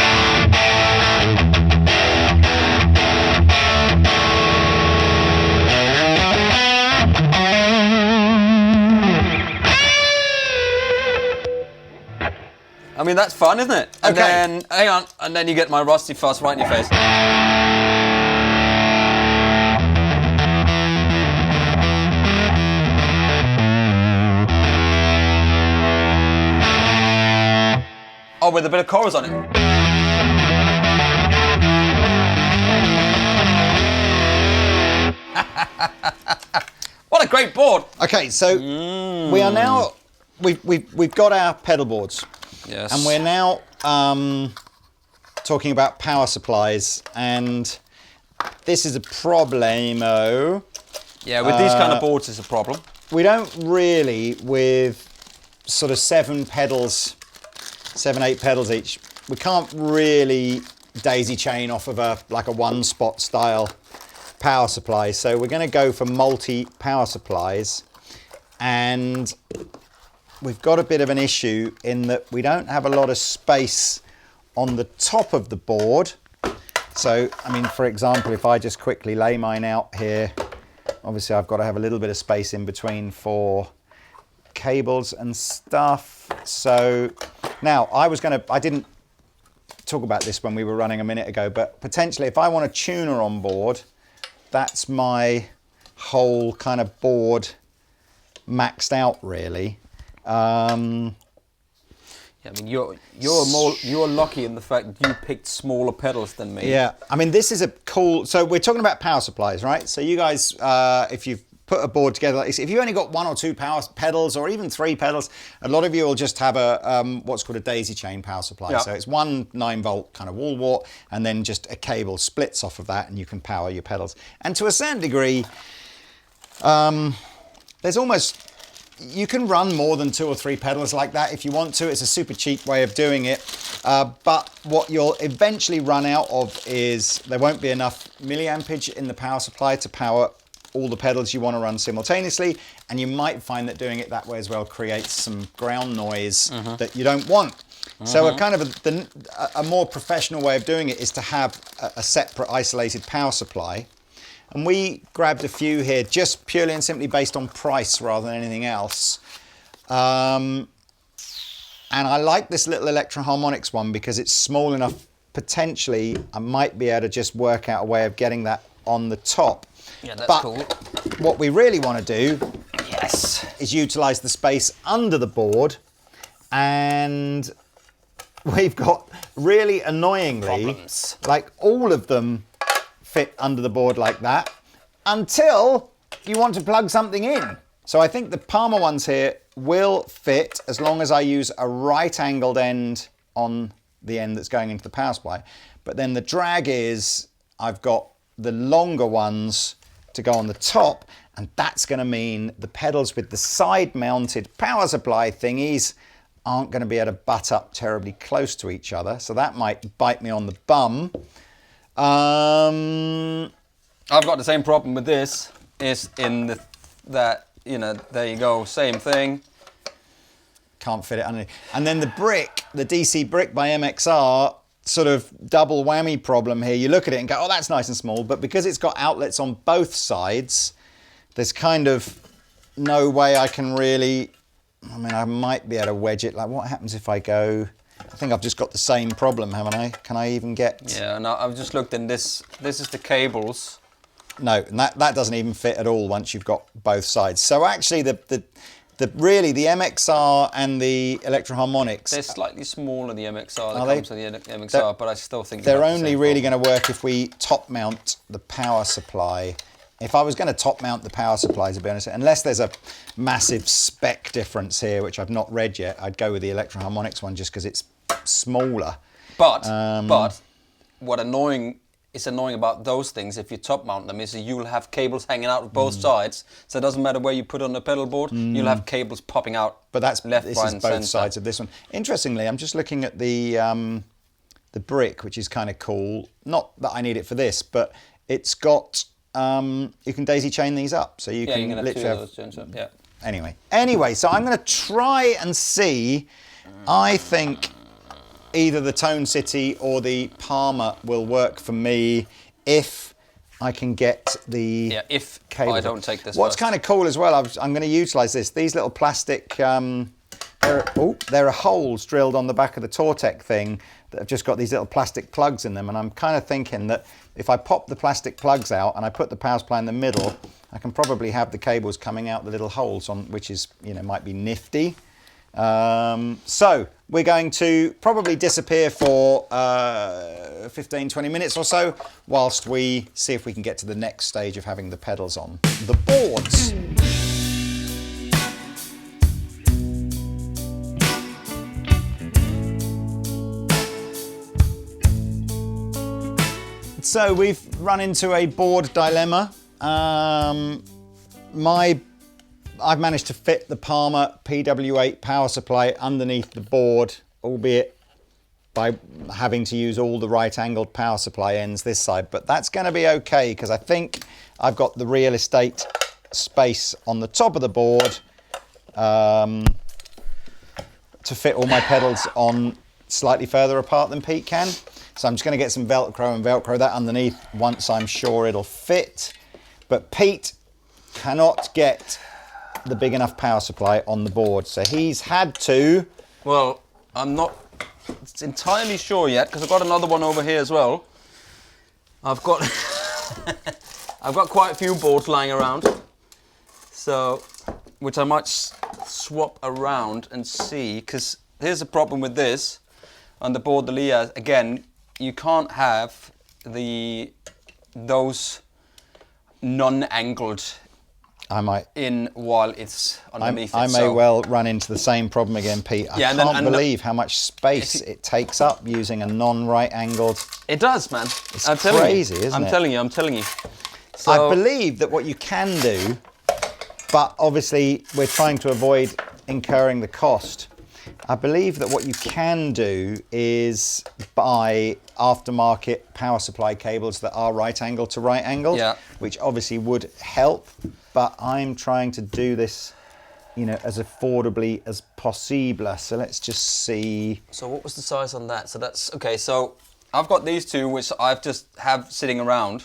I mean, that's fun, isn't it? And then, hang on, and then you get my rusty fuzz right in your face. Oh, with a bit of chorus on it. What a great board! Okay, so we are now we've got our pedal boards. Yes. And we're now talking about power supplies, and this is a problemo. Yeah, with these kind of boards, it's a problem. We don't really, with sort of 7, 8 pedals each, we can't really daisy chain off of a one-spot style power supply. So we're going to go for multi-power supplies, and we've got a bit of an issue in that we don't have a lot of space on the top of the board. So, I mean, for example, if I just quickly lay mine out here, obviously I've got to have a little bit of space in between for cables and stuff. So now I didn't talk about this when we were running a minute ago, but potentially if I want a tuner on board, that's my whole kind of board maxed out really. Yeah, I mean, you're lucky in the fact that you picked smaller pedals than me. Yeah, I mean, this is a cool. So we're talking about power supplies, right? So you guys, if you've put a board together like this, if you only got 1 or 2 power pedals, or even 3 pedals, a lot of you will just have a what's called a daisy chain power supply. Yeah. So it's one 9-volt kind of wall wart, and then just a cable splits off of that, and you can power your pedals. And to a certain degree, there's almost. You can run more than 2 or 3 pedals like that if you want to. It's a super cheap way of doing it. But what you'll eventually run out of is there won't be enough milliampage in the power supply to power all the pedals you want to run simultaneously. And you might find that doing it that way as well creates some ground noise that you don't want. So a kind of a more professional way of doing it is to have a separate isolated power supply. And we grabbed a few here just purely and simply based on price rather than anything else. And I like this little Electro-Harmonix one because it's small enough, potentially, I might be able to just work out a way of getting that on the top. Yeah, that's cool. What we really want to do Yes. is utilize the space under the board, and we've got really annoyingly, Problems. like all of them fit under the board like that until you want to plug something in. So I think the Palmer ones here will fit as long as I use a right angled end on the end that's going into the power supply. But then the drag is I've got the longer ones to go on the top, and that's going to mean the pedals with the side mounted power supply thingies aren't going to be able to butt up terribly close to each other. So that might bite me on the bum. I've got the same problem with this. Is in that there you go, same thing. Can't fit it underneath. And then the brick, the DC brick by MXR, sort of double whammy problem here. You look at it and go, oh, that's nice and small, but because it's got outlets on both sides, there's kind of no way I can really. I mean, I might be able to wedge it. Like, what happens if I go? I think I've just got the same problem, haven't I? Can I even get... Yeah, no, I've just looked in this. This is the cables. No, and that doesn't even fit at all once you've got both sides. So actually, really the MXR and the Electro-Harmonix... They're slightly smaller, the MXR. Are They they? come to the MXR, but I still think... They're only really going to work if we top mount the power supply. If I was going to top mount the power supply, to be honest, unless there's a massive spec difference here, which I've not read yet, I'd go with the Electro-Harmonix one just because it's smaller. But what annoying is annoying about those things if you top mount them is that you'll have cables hanging out of both sides. So it doesn't matter where you put on the pedal board, you'll have cables popping out. But left, right, this and is both center. sides of this one. Interestingly, I'm just looking at the brick, which is kind of cool. Not that I need it for this, but it's got you can daisy chain these up, so you can have literally two of have. those joints up. Yeah. Anyway, so I'm going to try and see. I think either the Tone City or the Palmer will work for me if I can get the cables. I don't take this. What's kind of cool as well, I'm going to utilise this. These little plastic, there are holes drilled on the back of the Tortec thing that have just got these little plastic plugs in them, and I'm kind of thinking that if I pop the plastic plugs out and I put the power supply in the middle, I can probably have the cables coming out the little holes on, which is, might be nifty. So we're going to probably disappear for 15-20 minutes or so whilst we see if we can get to the next stage of having the pedals on the boards. So we've run into a board dilemma. I've managed to fit the Palmer PW8 power supply underneath the board, albeit by having to use all the right-angled power supply ends this side, but that's going to be okay because I think I've got the real estate space on the top of the board to fit all my pedals on slightly further apart than Pete can. So I'm just going to get some Velcro and Velcro that underneath once I'm sure it'll fit. But Pete cannot get the big enough power supply on the board, so he's had to. Well, I'm not entirely sure yet because I've got another one over here as well. I've got I've got quite a few boards lying around, so which I might swap around and see. Because here's the problem with this on the board, the Leah. Again, you can't have those non-angled. I might in while it's underneath I it. may well run into the same problem again, Pete. I can't believe how much space it takes up using a non-right angled. It does, man. It's crazy, isn't it? I'm telling you. So, I believe that what you can do, but obviously we're trying to avoid incurring the cost. I believe that what you can do is buy aftermarket power supply cables that are right angle to right angle, which obviously would help. But I'm trying to do this, as affordably as possible. So let's just see. So what was the size on that? So that's okay. So I've got these two, which I've just have sitting around.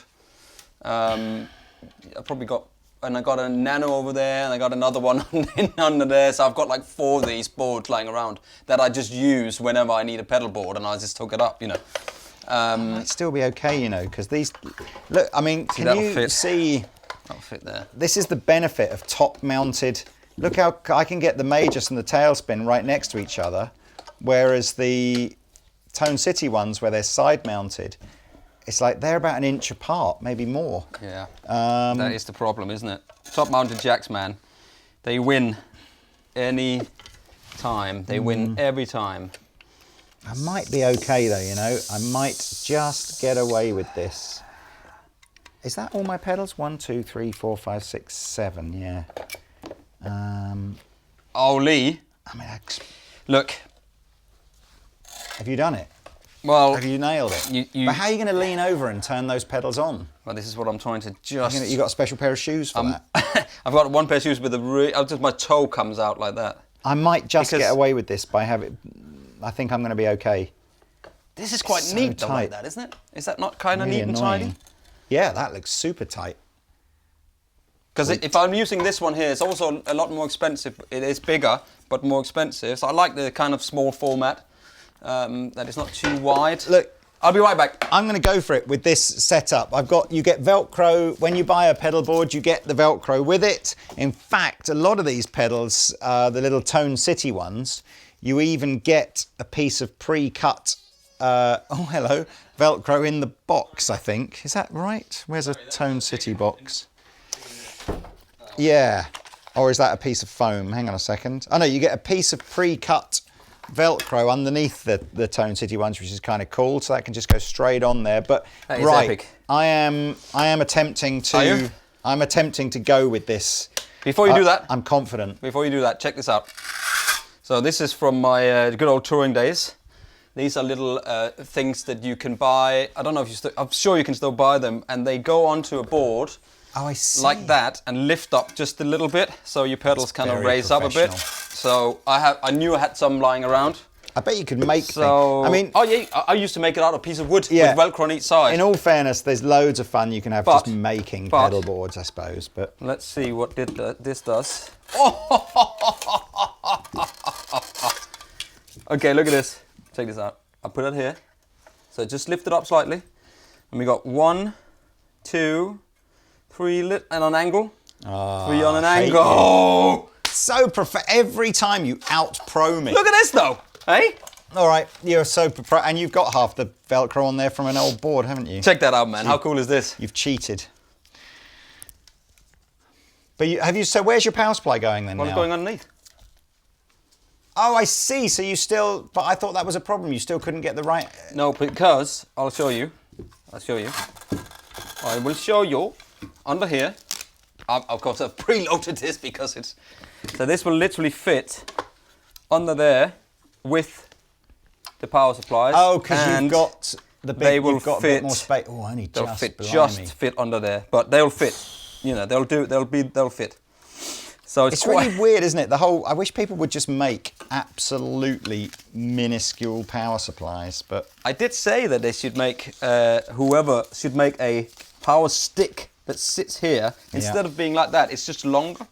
I probably got, and I got a Nano over there, and I got another one under there. So I've got like 4 of these boards lying around that I just use whenever I need a pedal board, and I just hook it up, Might still be okay, because these. Look, I mean, can you see? That'll fit there. This is the benefit of top-mounted. Look how I can get the Magus and the Tailspin right next to each other, whereas the Tone City ones, where they're side-mounted, it's like they're about an inch apart, maybe more. Yeah, that is the problem, isn't it? Top-mounted jacks, man, they win any time. They win every time. I might be okay though, I might just get away with this. Is that all my pedals? 1, 2, 3, 4, 5, 6, 7. Yeah. Oh, Lee. I mean, look. Have you done it? Well, have you nailed it? But how are you going to lean over and turn those pedals on? Well, this is what I'm trying to just. You got a special pair of shoes for that? I've got one pair of shoes with just my toe comes out like that. I might just get away with this by having. I think I'm going to be okay. This is quite neat, though, like that, isn't it? Is that not kind of neat and tidy? Yeah, that looks super tight. Because if I'm using this one here, it's also a lot more expensive. It is bigger, but more expensive. So I like the kind of small format, that it's not too wide. Look, I'll be right back. I'm going to go for it with this setup. You get Velcro. When you buy a pedal board, you get the Velcro with it. In fact, a lot of these pedals, the little Tone City ones, you even get a piece of pre-cut Velcro in the box, I think. Is that right? Where's a Tone City box? Yeah. Or is that a piece of foam? Hang on a second. Oh no, you get a piece of pre-cut Velcro underneath the Tone City ones, which is kind of cool. So that can just go straight on there. But that is epic. I am attempting to. Are you? I'm attempting to go with this. Before you do that, I'm confident. Before you do that, check this out. So this is from my good old touring days. These are little things that you can buy. I don't know if you I'm sure you can still buy them, and they go onto a board. Oh, I see. Like that, and lift up just a little bit, so your pedals kind of raise up a bit. So I knew I had some lying around. I bet you could make so, things. I mean, oh yeah, I used to make it out of a piece of wood with Velcro on each side. In all fairness, there's loads of fun you can have just making pedal boards, I suppose. But let's see what this does. Okay, look at this. Check this out. I put it here. So just lift it up slightly, and we got 1, 2, 3 and on angle. 3 on an angle. Oh! So every time you out-pro me. Look at this though, hey? All right, you're so pro, and you've got half the Velcro on there from an old board, haven't you? Check that out, man. How cool is this? You've cheated. But so where's your power supply going then? What's going underneath? Oh, I see. So you still, but I thought that was a problem. You still couldn't get the right. No, because I'll show you. I will show you under here. Of course, I've preloaded this because it's. So this will literally fit under there with the power supplies. Oh, because you've got the big. They will you've got fit. A bit more space. Oh, only they'll just. Fit Blimey. fit under there, but they'll fit. You know, they'll fit. So it's really weird, isn't it? I wish people would just make absolutely minuscule power supplies, but I did say that they should make, whoever should make a power stick that sits here instead of being like that. It's just longer.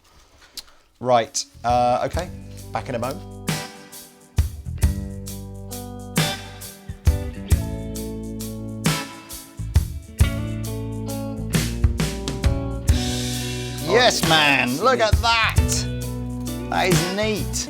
Right. Okay. Back in a moment. Yes, man. Look at that. That is neat.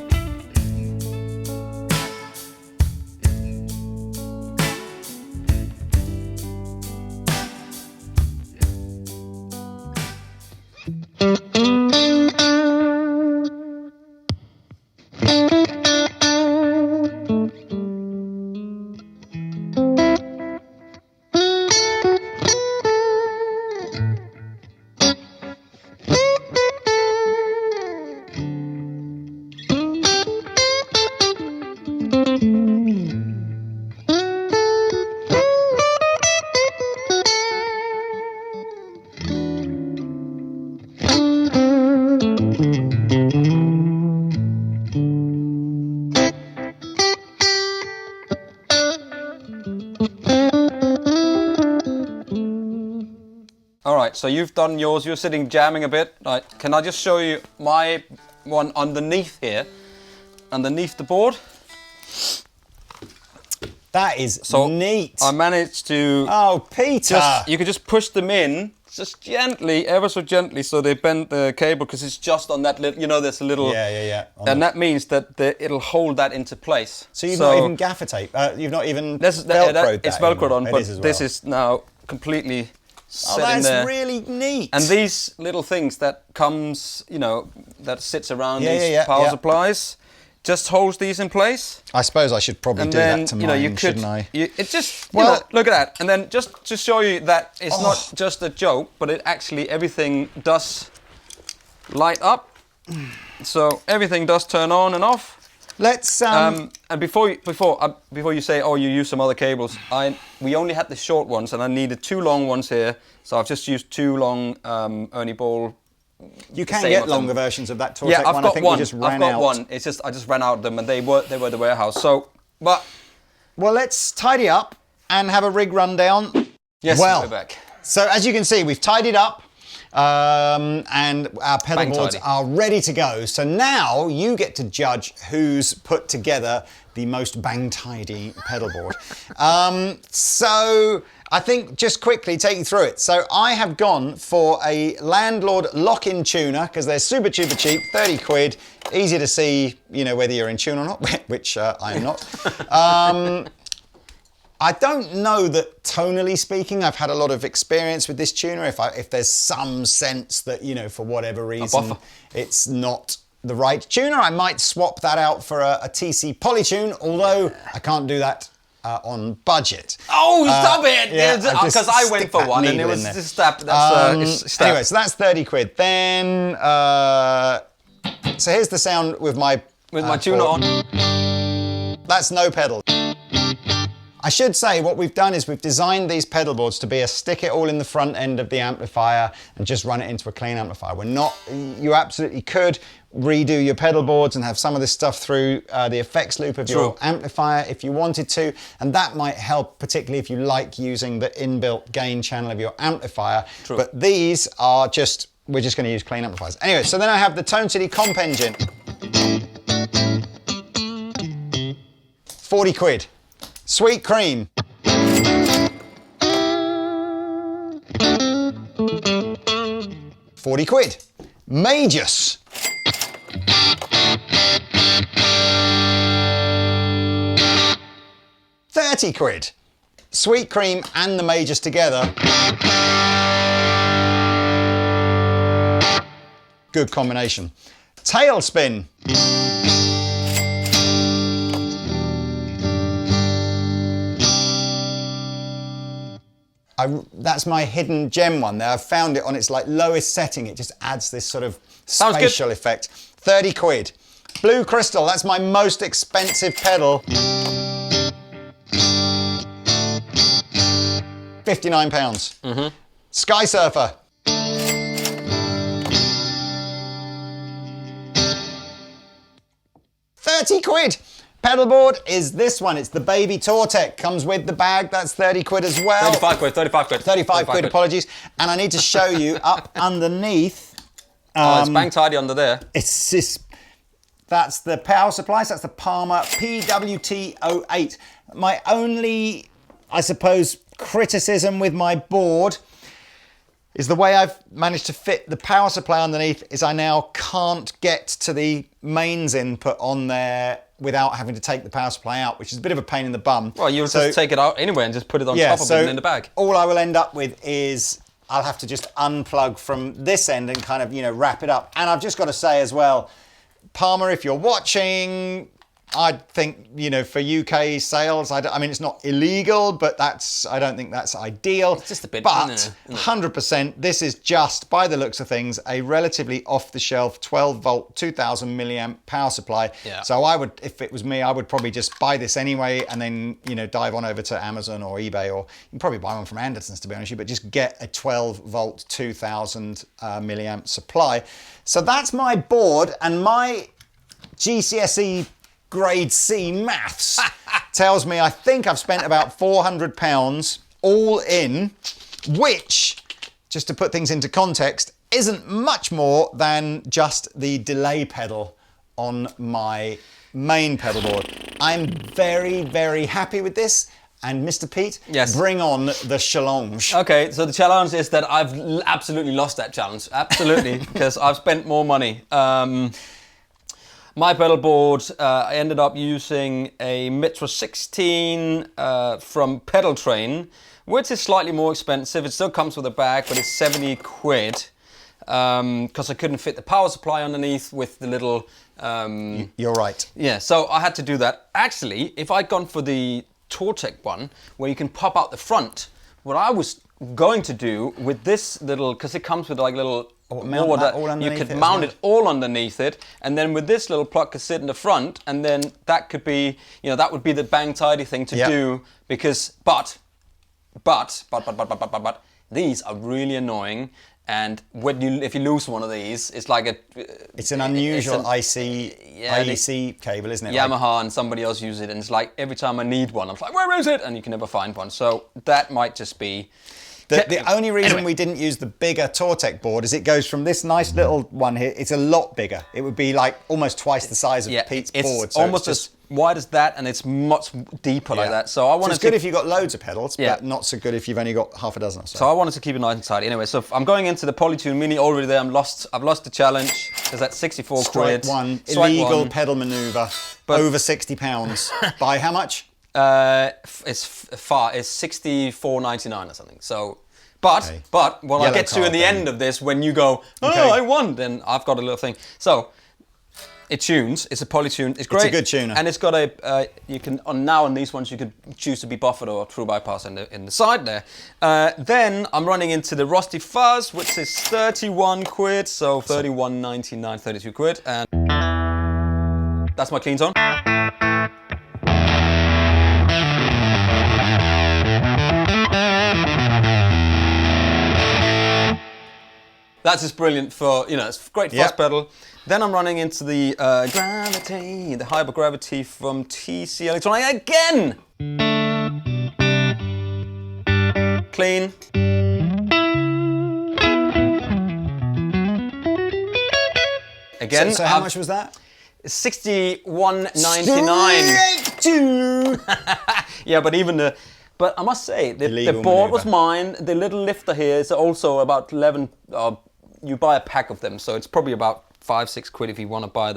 All right, so you've done yours. You're sitting jamming a bit. Right, can I just show you my one underneath here, underneath the board? That is neat. I managed to. Oh, Peter! You can just push them in, just gently, ever so gently, so they bend the cable because it's just on that little. You know, there's a little. Yeah. And that means that it'll hold that into place. So you've not even gaffer tape. You've not even Velcroed that. It's Velcroed on, but well. this is now completely. That's really neat. And these little things that comes, that sits around these power supplies, just holds these in place. I suppose I should probably do that to mine, shouldn't I? It just, look at that. And then just to show you that it's not just a joke, but it actually, everything does light up. So everything does turn on and off. Let's and before you say, oh, you use some other cables, we only had the short ones, and I needed 2 long ones here, so I've just used 2 long Ernie Ball. You can get longer versions of that Tortec I've one. got I think one. we just ran I've got out. one. It's just I just ran out of them, and they were the warehouse. So, but well, let's tidy up and have a rig rundown. Yes, well, we're back. So as you can see, we've tidied up. And our pedal boards are ready to go. So now you get to judge who's put together the most bang tidy pedal board. So I think just quickly take you through it. So I have gone for a Landlord lock-in tuner because they're super cheap, 30 quid, easy to see, whether you're in tune or not, which I am not. I don't know that, tonally speaking, I've had a lot of experience with this tuner. If there's some sense that, for whatever reason, it's not the right tuner. I might swap that out for a TC Polytune, although I can't do that on budget. Oh, stop it! Yeah, Because I went for one and it was just step. Anyway, so that's 30 quid. Then, so here's the sound with my tuner on. That's no pedal. I should say what we've done is we've designed these pedal boards to be a stick it all in the front end of the amplifier and just run it into a clean amplifier. You absolutely could redo your pedal boards and have some of this stuff through the effects loop of your amplifier if you wanted to, and that might help, particularly if you like using the inbuilt gain channel of your amplifier. True. But these are we're just going to use clean amplifiers. Anyway, so then I have the Tone City Comp Engine. 40 quid. Sweet Cream. £40. Majus. £30. Sweet Cream and the Majus together. Good combination. Tailspin. That's my hidden gem one there. I've found it on its lowest setting. It just adds this sort of spatial effect. 30 quid. Blue Crystal, that's my most expensive pedal. £59. Sky Surfer. £30. Pedalboard is this one. It's the Baby Tortec. Comes with the bag. That's 30 quid as well. 35 quid. 35 quid, apologies. And I need to show you up underneath. It's bang tidy under there. It's this. That's the power supply. So that's the Palmer PWT08. My only, I suppose, criticism with my board is the way I've managed to fit the power supply underneath is I now can't get to the mains input on there without having to take the power supply out, which is a bit of a pain in the bum. Well, you'll just take it out anyway and just put it on top of it in the bag. All I will end up with is I'll have to just unplug from this end and kind of, wrap it up. And I've just got to say as well, Palmer, if you're watching, I think, for UK sales, I mean, it's not illegal, but I don't think that's ideal. It's just a bit, but 100%, this is just, by the looks of things, a relatively off-the-shelf 12-volt, 2,000 milliamp power supply. Yeah. So I would, if it was me, I would probably just buy this anyway and then, dive on over to Amazon or eBay, or you can probably buy one from Andertons, to be honest with you, but just get a 12-volt, 2,000 milliamp supply. So that's my board, and my GCSE Grade C maths tells me I think I've spent about £400 all in, which, just to put things into context, isn't much more than just the delay pedal on my main pedal board. I'm very, very happy with this. And Mr. Pete, bring on the challenge. Okay, so the challenge is that I've absolutely lost that challenge. Absolutely, because I've spent more money. My pedal board, I ended up using a Metro 16 from Pedal Train, which is slightly more expensive. It still comes with a bag, but it's 70 quid. Because I couldn't fit the power supply underneath with the little... You're right. Yeah, so I had to do that. Actually, if I'd gone for the Tortec one, where you can pop out the front, what I was going to do with this little, because it comes with little... you could mount it all underneath it, and then with this little plug could sit in the front, and then that could be, that would be the bang tidy thing to do, because, but, these are really annoying, and if you lose one of these, it's like it's an unusual IEC cable, isn't it? Yamaha and somebody else uses it, and it's like every time I need one, I'm like, where is it? And you can never find one, so that might just be... The only reason we didn't use the bigger Tortec board is it goes from this nice little one here, it's a lot bigger. It would be almost twice the size of Pete's board. It's almost as wide as that, and it's much deeper like that. So I wanted it's good if you've got loads of pedals, but not so good if you've only got half a dozen or so. So I wanted to keep it nice and tidy. Anyway, so I'm going into the Polytune Mini already there. I've lost the challenge. It's at 64 quid. Illegal pedal maneuver, over £60. By how much? It's 64.99 or something. So, but when I get to the end of this, when you go, I won, then I've got a little thing. So, It tunes. It's a polytune. It's great. It's a good tuner. And it's got a. You can on these ones you could choose to be buffered or true bypass in the side there. Then I'm running into the Rusty Fuzz, which is 31 quid. So 31.99, 32 quid, and that's my clean tone. That's just brilliant for, it's a great fuzz pedal. Then I'm running into the Gravity, the Hypergravity from TC Electronic again! Clean. Again. So how much was that? 61.99. Yeah, but But I must say, the board was mine. The little lifter here is also about 11. You buy a pack of them, so it's probably about 5-6 quid if you want to buy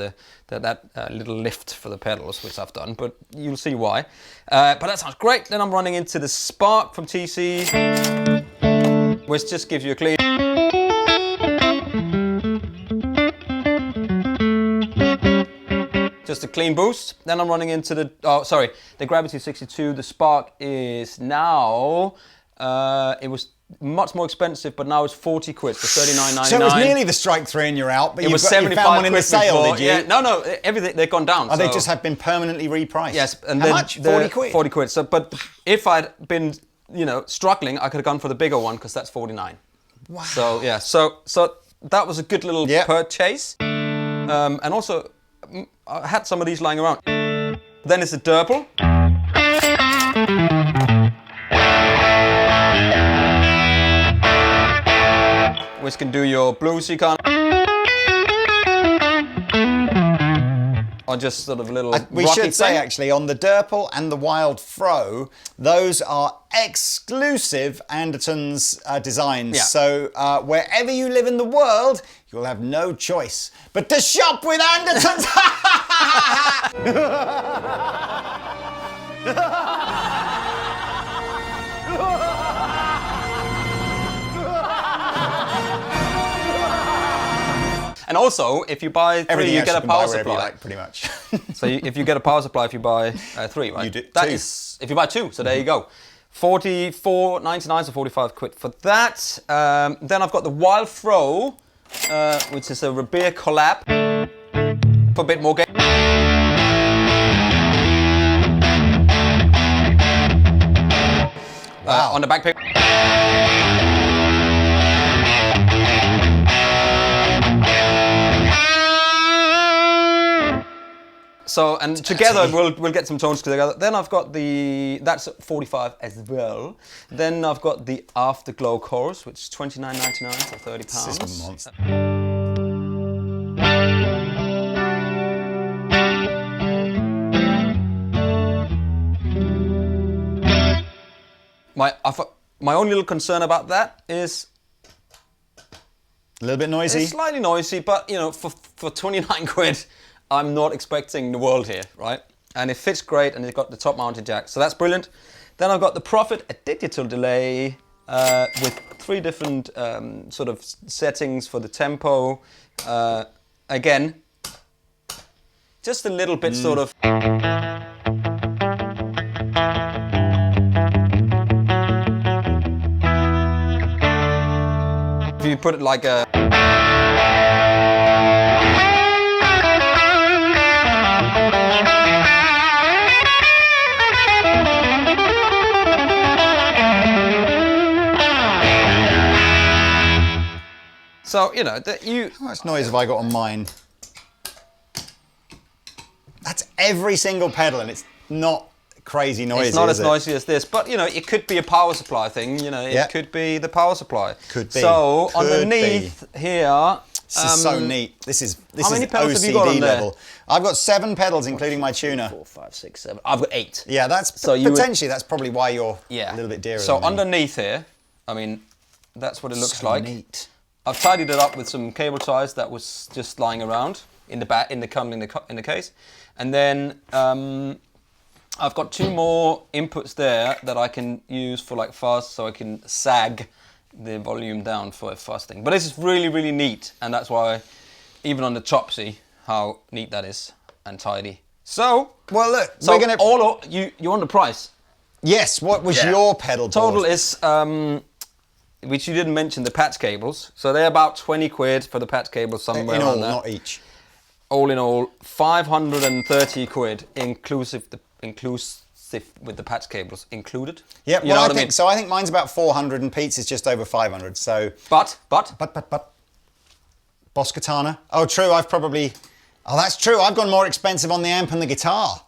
that little lift for the pedals, which I've done. But you'll see why. But that sounds great. Then I'm running into the Spark from TC, which just gives you a clean. Just a clean boost. Then I'm running into the Gravity 62. The Spark is now, it was much more expensive, but now it's 40 quid, so 39.99. So it was nearly the Strike 3 and you're out, but you found one in the sale, before. did you? Yeah, no, everything, they've gone down. Oh, they just have been permanently repriced? Yes. And how much? 40 quid? 40 quid. So, but if I'd been, struggling, I could have gone for the bigger one, because that's 49. Wow. So, yeah, so that was a good little purchase. And also, I had some of these lying around. Then it's a Durple. Which can do your bluesy kind of, or just sort of a little we should say actually, on the Durple and the Wild Throw, those are exclusive Andertons designs. Yeah. So wherever you live in the world, you'll have no choice but to shop with Andertons. And also, if you buy 3, you get a power supply. Like, pretty much. So if you get a power supply, if you buy 3, right? You do. That is, if you buy 2. So there you go. 44.99, so 45 quid for that. Then I've got the Wild Throw, which is a Reverb collab for a bit more gain. Wow. On the back pick. So, and together we'll get some tones together. Then I've got that's 45 as well. Then I've got the Afterglow Chorus, which is 29.99, so £30. This is a monster. My only little concern about that is A little bit noisy. it's slightly noisy, but for 29 quid, I'm not expecting the world here, right? And it fits great, and it's got the top mounted jack, so that's brilliant. Then I've got the Prophet, a digital delay with 3 different sort of settings for the tempo. Again, just a little bit sort of. If you put it like a. So, How much noise have I got on mine? That's every single pedal, and it's not crazy noisy. It's not as noisy as this, but it could be a power supply thing. It could be the power supply. Could be. So Could underneath here. This is so neat. This is how many pedals have you got on OCD there? level. I've got 7 pedals, including my tuner. 4, 5, 6, 7. I've got 8. Yeah, that's potentially that's probably why you're a little bit dearer. So than me. underneath here, that's what it looks So like. neat. I've tidied it up with some cable ties that was just lying around in the back, in the case, and then I've got 2 more inputs there that I can use for like fuzz, so I can sag the volume down for a fuzz thing. But this is really, really neat, and that's why even on the Chopsy, how neat that is and tidy. So, Well, look, so we're gonna. you want the price? Yes. What was your pedal board? Total is, which you didn't mention, the patch cables. So they're about 20 quid for the patch cables somewhere in all, around there. not each. All in all, 530 quid inclusive with the patch cables included. Yeah, you know what I think so. I think mine's about 400 and Pete's is just over 500. So, but Boss Katana. Oh, true. Oh, that's true. I've gone more expensive on the amp and the guitar.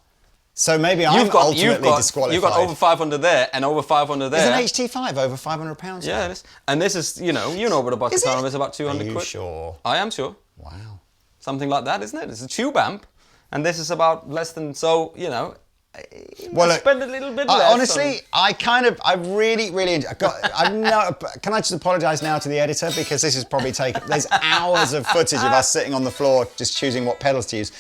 So maybe I'm ultimately disqualified. You've got over 500 there and over 500 there. Is an HT5 over £500? Yeah, it is. And this is, you know what a Boss Katana is, about 200 quid. Are you sure? I am sure. Wow. Something like that, isn't it? It's a tube amp. And this is about less than, so, you know, well, look, spend a little bit less. Honestly, I really enjoy. Can I just apologise now to the editor, because this is probably there's hours of footage of us sitting on the floor just choosing what pedals to use.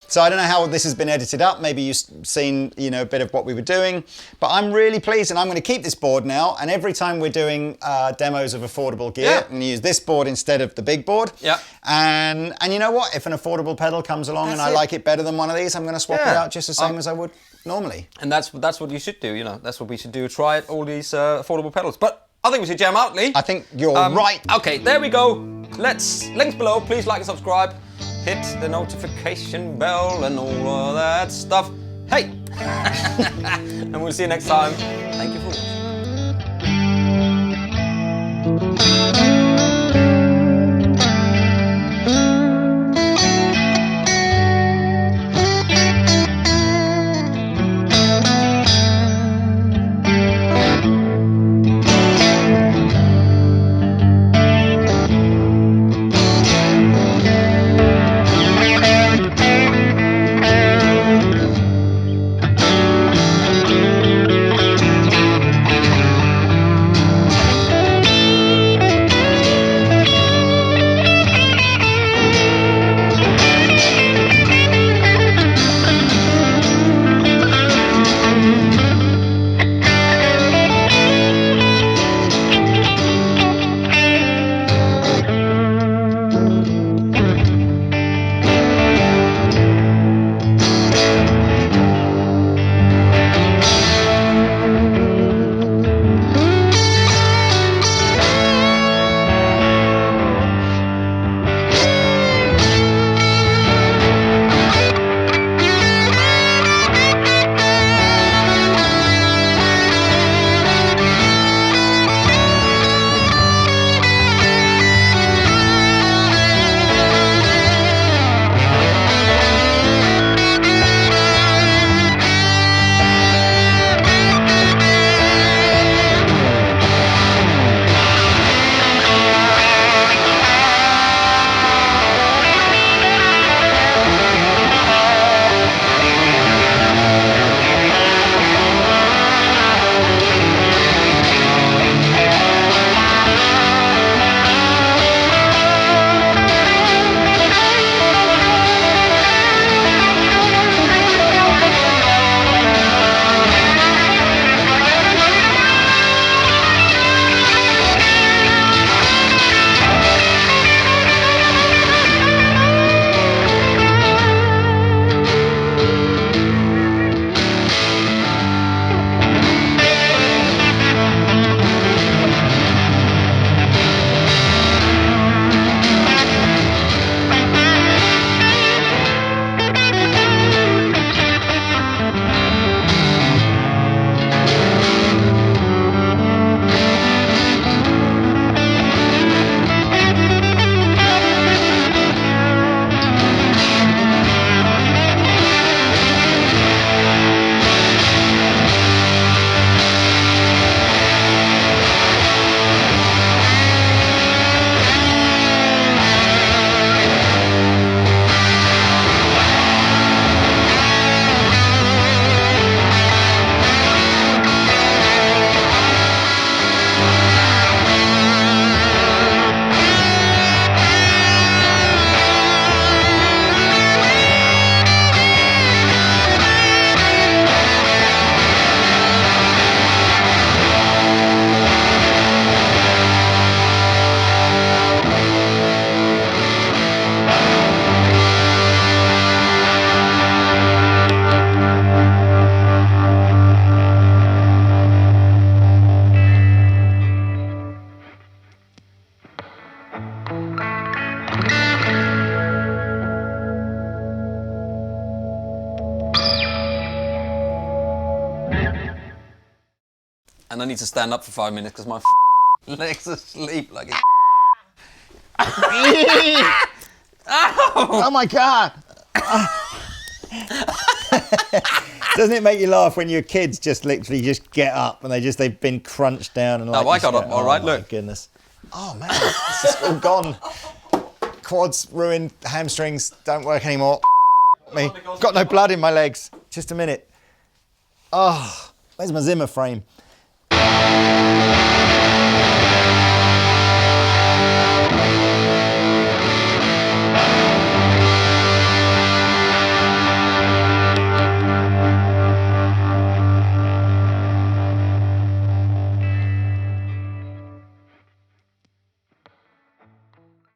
So I don't know how this has been edited up. Maybe you've seen, a bit of what we were doing, but I'm really pleased, and I'm going to keep this board now. And every time we're doing demos of affordable gear, and use this board instead of the big board. Yeah. And you know what? If an affordable pedal comes along and I like it better than one of these, I'm going to swap it out just the same as I would normally. And that's what you should do. That's what we should do. Try all these affordable pedals. But I think we should jam out, Lee. I think you're right. Okay, there we go. Links below. Please like and subscribe. Hit the notification bell and all of that stuff. Hey! And we'll see you next time. Thank you for watching. And I need to stand up for 5 minutes because my legs are asleep like a... Oh my God! Doesn't it make you laugh when your kids just literally just get up and they've been crunched down and like... Oh, I got up all right, look. Oh my goodness. Oh man, it's just all gone. Quads ruined, hamstrings don't work anymore. Me. Got no blood in my legs. Just a minute. Oh, where's my Zimmer frame?